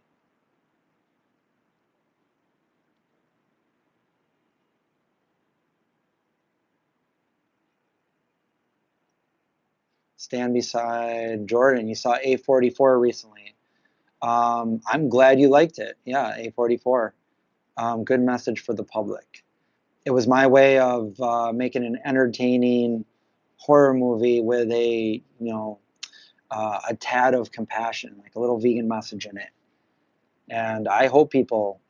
Stand beside Jordan. You saw A44 recently. I'm glad you liked it. Yeah, A44. Good message for the public. It was my way of making an entertaining horror movie with a tad of compassion, like a little vegan message in it. And I hope people,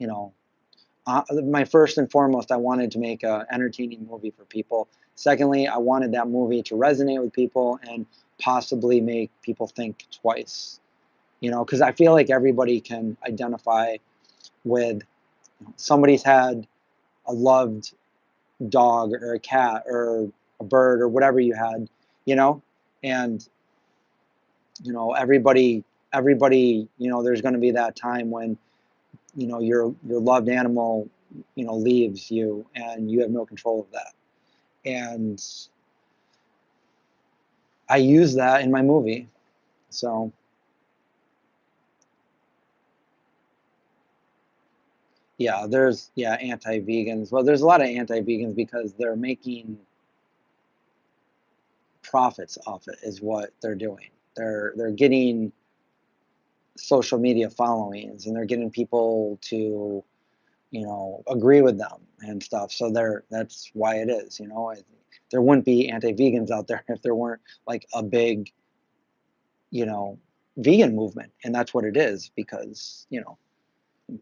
my first and foremost, I wanted to make an entertaining movie for people. Secondly, I wanted that movie to resonate with people and possibly make people think twice. Because I feel like everybody can identify with somebody's had a loved dog or a cat or a bird or whatever you had, you know, and everybody, there's going to be that time when your loved animal leaves you and you have no control of that. And I use that in my movie. So yeah, there's anti-vegans. Well, there's a lot of anti-vegans because they're making profits off it is what they're doing. They're getting social media followings, and they're getting people to agree with them and stuff. So that's why it is. There wouldn't be anti-vegans out there if there weren't like a big you know vegan movement, and that's what it is, because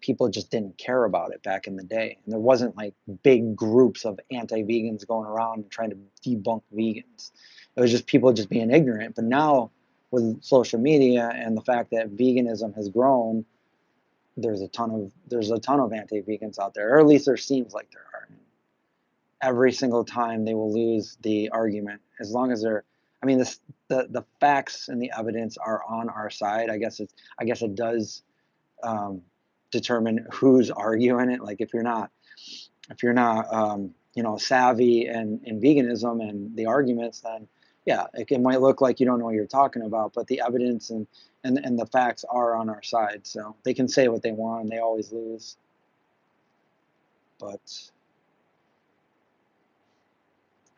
people just didn't care about it back in the day, and there wasn't like big groups of anti-vegans going around trying to debunk vegans. It was just people just being ignorant. But now, with social media and the fact that veganism has grown, there's a ton of anti-vegans out there, or at least there seems like there are. Every single time they will lose the argument, as long as they're, I mean, the facts and the evidence are on our side. I guess it does determine who's arguing it. Like if you're not savvy in veganism and the arguments, then yeah, it might look like you don't know what you're talking about, but the evidence and the facts are on our side. So they can say what they want and they always lose. But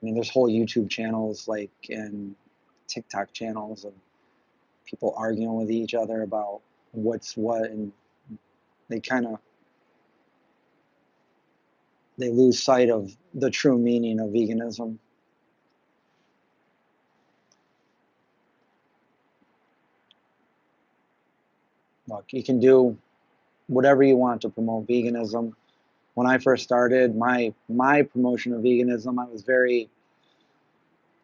I mean, there's whole YouTube channels like and TikTok channels of people arguing with each other about what's what, and they kind of they lose sight of the true meaning of veganism. Look, you can do whatever you want to promote veganism. When I first started my promotion of veganism, I was very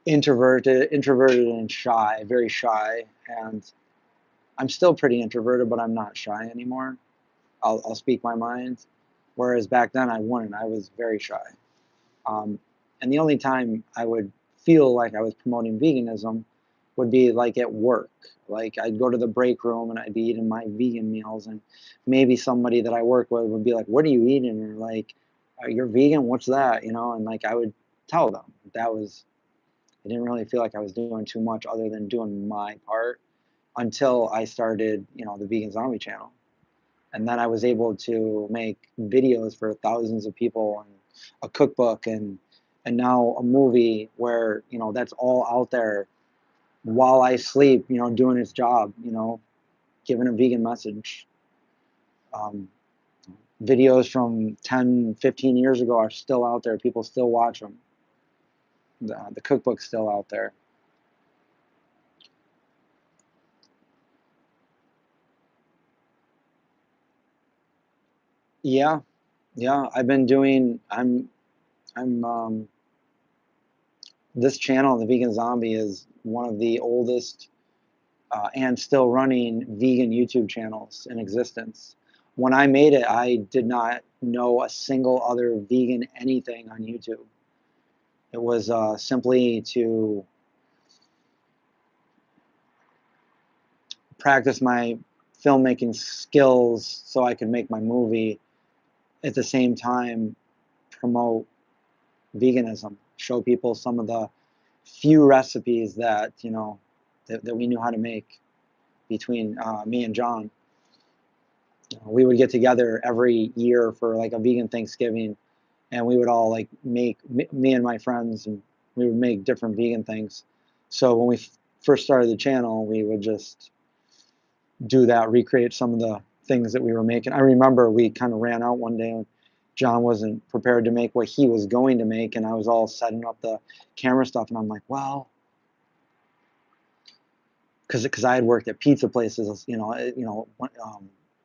introverted and shy, very shy, and I'm still pretty introverted, but I'm not shy anymore. I'll speak my mind, whereas back then I wouldn't. I was very shy. Um, and the only time I would feel like I was promoting veganism would be like at work. Like I'd go to the break room and I'd be eating my vegan meals, and maybe somebody that I work with would be like, "What are you eating?" Or like, "You're vegan? What's that?" And like I would tell them. That was, I didn't really feel like I was doing too much other than doing my part until I started, the Vegan Zombie channel. And then I was able to make videos for thousands of people and a cookbook and now a movie where, that's all out there while I sleep, doing its job, giving a vegan message. Um, Videos from 10, 15 years ago are still out there. People still watch them. The cookbook's still out there. Yeah, yeah. I've been doing. I'm. This channel, the Vegan Zombie, is one of the oldest and still running vegan YouTube channels in existence. When I made it, I did not know a single other vegan anything on YouTube. It was simply to practice my filmmaking skills so I could make my movie, at the same time promote veganism, show people some of the few recipes that that we knew how to make between me and John. We would get together every year for like a vegan Thanksgiving, and we would all like make me and my friends, and we would make different vegan things. So when we first started the channel, we would just do that, recreate some of the things that we were making. I remember we kind of ran out one day and John wasn't prepared to make what he was going to make, and I was all setting up the camera stuff, and I'm like, well, because I had worked at pizza places,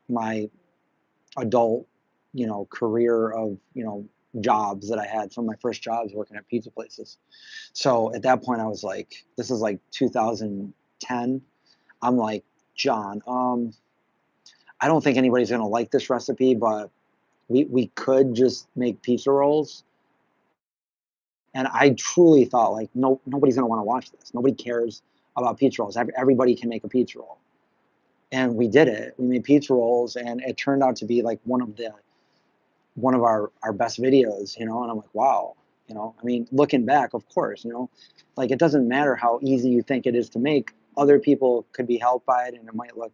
my adult, career of jobs that I had. Some of my first jobs working at pizza places. So at that point, I was like, this is like 2010. I'm like, John, I don't think anybody's gonna like this recipe, but we could just make pizza rolls. And I truly thought like, no, nobody's gonna want to watch this. Nobody cares about pizza rolls. Everybody can make a pizza roll. And we did it. We made pizza rolls, and it turned out to be like one of our best videos, and I'm like, wow, I mean, looking back, of course, like it doesn't matter how easy you think it is to make. Other people could be helped by it, and it might look,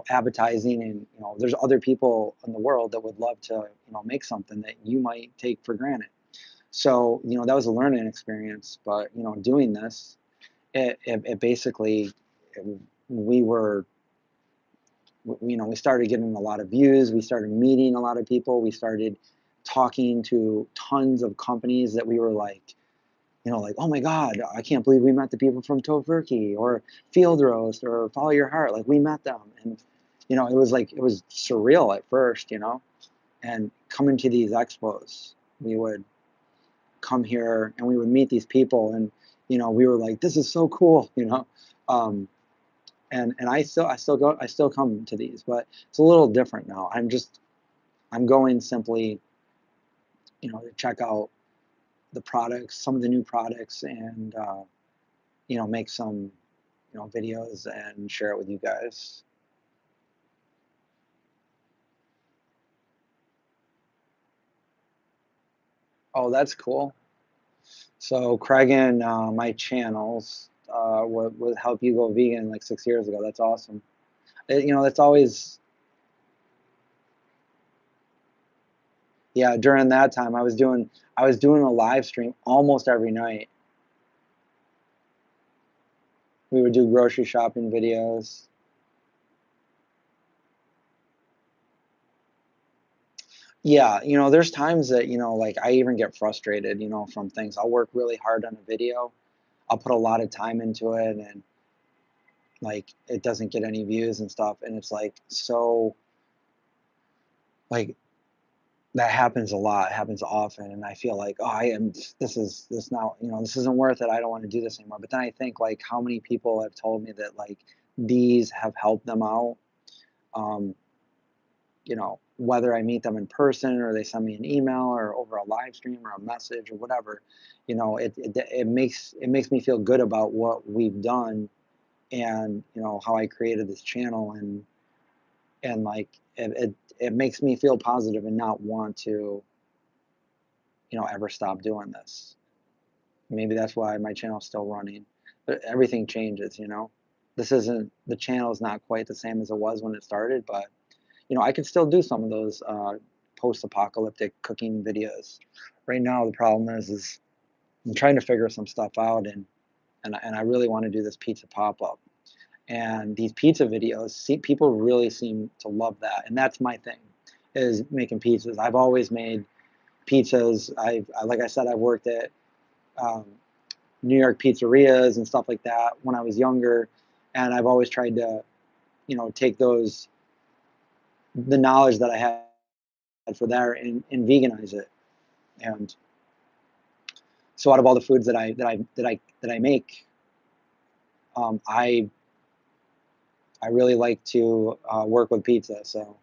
appetizing, and there's other people in the world that would love to, make something that you might take for granted. So, that was a learning experience. But, doing this, it basically, we were, we started getting a lot of views. We started meeting a lot of people. We started talking to tons of companies that we were like, like, oh my God, I can't believe we met the people from Tofurkey or Field Roast or Follow Your Heart. Like, we met them. And, it was surreal at first, and coming to these expos, we would come here and we would meet these people, and, we were like, this is so cool, um, and I still come to these, but it's a little different now. I'm going simply, to check out the products, some of the new products, and make some videos and share it with you guys. Oh, that's cool. So Craig and my channels would help you go vegan like 6 years ago. That's awesome. That's always, yeah. During that time, I was doing a live stream almost every night. We would do grocery shopping videos. Yeah, there's times that, like I even get frustrated, from things. I'll work really hard on a video. I'll put a lot of time into it, and like it doesn't get any views and stuff. And it's like, so like that happens a lot, it happens often. And I feel like, oh, this now, this isn't worth it. I don't want to do this anymore. But then I think like how many people have told me that like these have helped them out. Um, whether I meet them in person or they send me an email or over a live stream or a message or whatever, it makes me feel good about what we've done, and how I created this channel, and like it makes me feel positive and not want to ever stop doing this. Maybe that's why my channel's still running. But everything changes, you know. This isn't the channel is not quite the same as it was when it started, but you know, I could still do some of those post-apocalyptic cooking videos. Right now, the problem is I'm trying to figure some stuff out, and I really want to do this pizza pop-up. And these pizza videos, people really seem to love that, and that's my thing, is making pizzas. I've always made pizzas. Like I said, I've worked at um, New York pizzerias and stuff like that when I was younger, and I've always tried to, you know, take the knowledge that I had for there and veganize it. And so, out of all the foods that I make, um, I I really like to work with pizza. So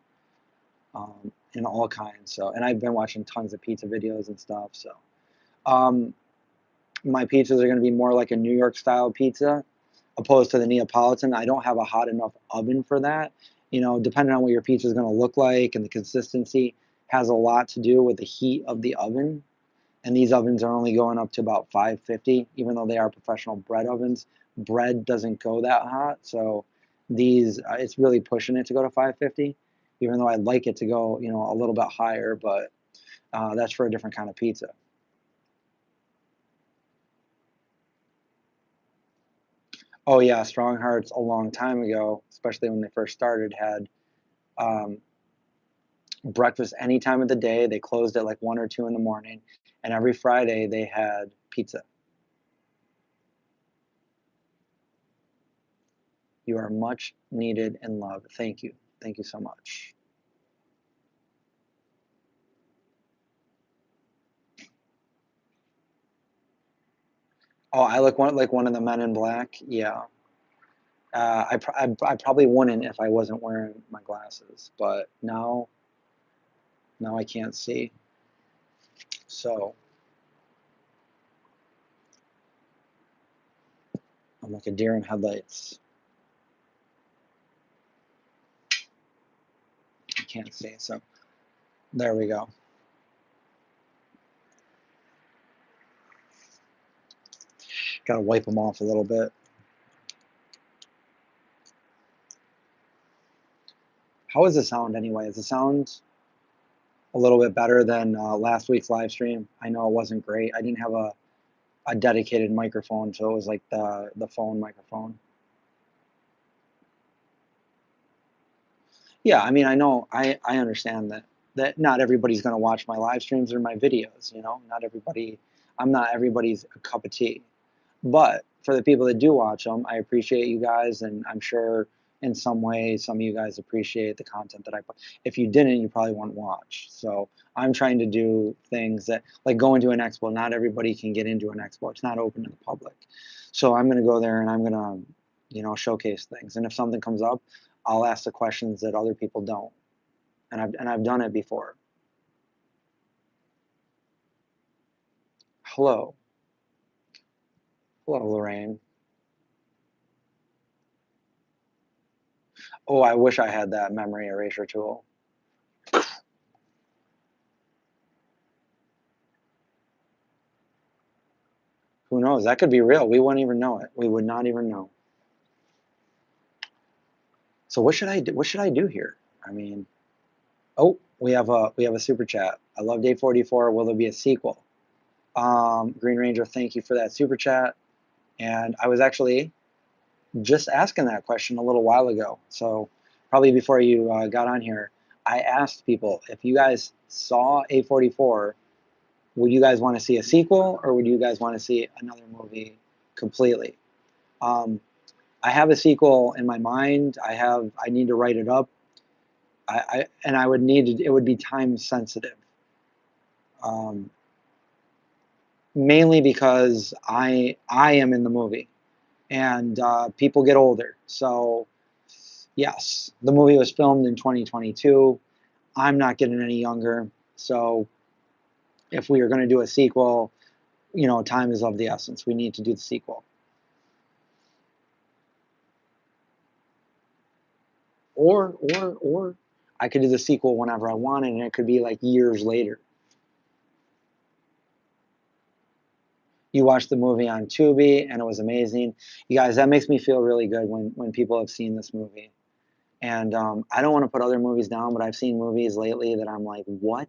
in all kinds. So, and I've been watching tons of pizza videos and stuff. So um, my pizzas are going to be more like a New York style pizza opposed to the Neapolitan. I don't have a hot enough oven for that. You know, depending on what your pizza is going to look like and the consistency has a lot to do with the heat of the oven. And these ovens are only going up to about 550, even though they are professional bread ovens. Bread doesn't go that hot, so these it's really pushing it to go to 550. Even though I'd like it to go, you know, a little bit higher, but that's for a different kind of pizza. Oh yeah, Strong Hearts a long time ago, especially when they first started, had um, breakfast any time of the day. They closed at like 1 or 2 in the morning, and every Friday they had pizza. You are much needed and loved. Thank you. Thank you so much. Oh, I look like one of the Men in Black. Yeah. I probably wouldn't if I wasn't wearing my glasses, but now I can't see. So I'm like a deer in headlights. I can't see. So there we go. Got to wipe them off a little bit. How is the sound anyway? Is the sound a little bit better than last week's live stream? I know it wasn't great. I didn't have a dedicated microphone, so it was like the phone microphone. Yeah, I mean, I know, I understand that not everybody's going to watch my live streams or my videos. You know, not everybody. I'm not everybody's cup of tea. But for the people that do watch them, I appreciate you guys, and I'm sure in some way some of you guys appreciate the content that I put. If you didn't, you probably wouldn't watch. So I'm trying to do things that, like going to an expo. Not everybody can get into an expo. It's not open to the public. So I'm going to go there and I'm going to, you know, showcase things. And if something comes up, I'll ask the questions that other people don't. And I've done it before. Hello, hello, Lorraine. Oh, I wish I had that memory erasure tool. Who knows? That could be real. We wouldn't even know it. We would not even know. So what should I do? What should I do here? I mean, oh, we have a super chat. I love A44. Will there be a sequel? Green Ranger, thank you for that super chat. And I was actually just asking that question a little while ago. So probably before you got on here, I asked people if you guys saw A44, would you guys want to see a sequel or would you guys want to see another movie completely? Um, I have a sequel in my mind. I need to write it up. And I would need it would be time sensitive. Um, Mainly because I am in the movie and people get older. So yes, the movie was filmed in 2022. I'm not getting any younger. So if we are going to do a sequel, you know, time is of the essence. We need to do the sequel. Or I could do the sequel whenever I wanted, and it could be like years later. you watched the movie on Tubi and it was amazing. You guys, that makes me feel really good when people have seen this movie. And I don't want to put other movies down, but I've seen movies lately that I'm like, what?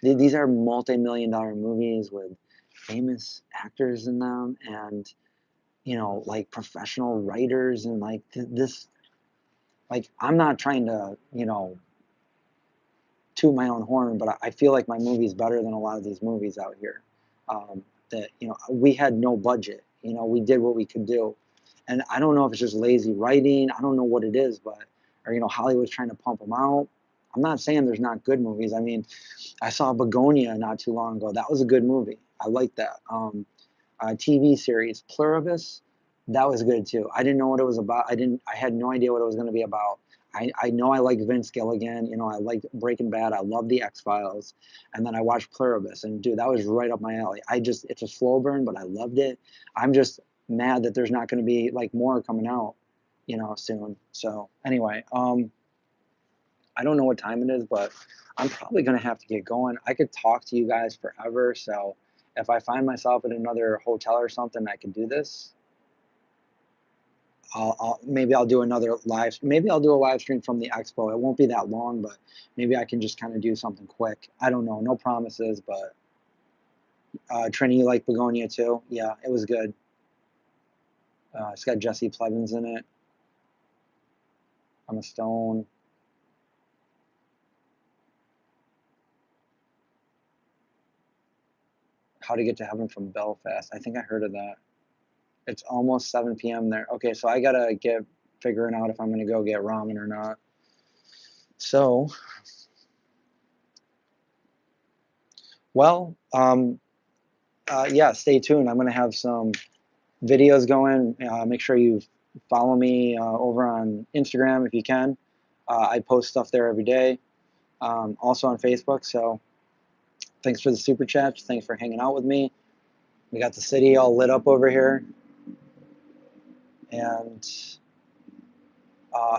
These are multi-million-dollar movies with famous actors in them, and like professional writers, and like this. Like, I'm not trying to, toot my own horn, but I feel like my movie's better than a lot of these movies out here. That we had no budget. We did what we could do, and I don't know if it's just lazy writing. I don't know what it is, but or Hollywood's trying to pump them out. I'm not saying there's not good movies. I mean, I saw Begonia not too long ago. That was a good movie. I like that. TV series Pluribus, that was good too. I didn't know what it was about. I had no idea what it was going to be about. I know I like Vince Gilligan. I liked Breaking Bad. I love the X Files, and then I watched Pluribus, and dude, that was right up my alley. It's a slow burn, but I loved it. I'm just mad that there's not going to be like more coming out, soon. So anyway, I don't know what time it is, but I'm probably going to have to get going. I could talk to you guys forever, so if I find myself in another hotel or something, I could do this. Maybe I'll do another live. Maybe I'll do a live stream from the expo. It won't be that long, but maybe I can just kind of do something quick. I don't know. No promises, but Trini, you like Begonia too? Yeah, it was good. It's got Jesse Plemons in it. I'm a Stone. How to Get to Heaven from Belfast. I think I heard of that. It's almost 7 p.m. there. Okay, so I gotta get figuring out if I'm gonna go get ramen or not. So, well, yeah, stay tuned. I'm gonna have some videos going. Make sure you follow me over on Instagram if you can. I post stuff there every day. Also on Facebook. So thanks for the super chats. Thanks for hanging out with me. We got the city all lit up over here. And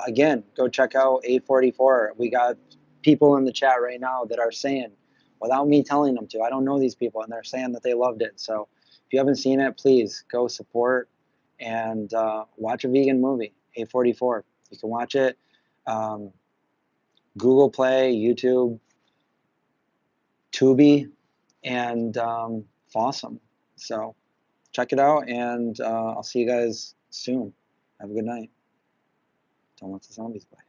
again, go check out A44. We got people in the chat right now that are saying, without me telling them to, I don't know these people, and they're saying that they loved it. So if you haven't seen it, please go support and watch a vegan movie, A44. You can watch it. Google Play, YouTube, Tubi, and Fossum. So check it out, and I'll see you guys soon. Have a good night. Don't let the zombies bite.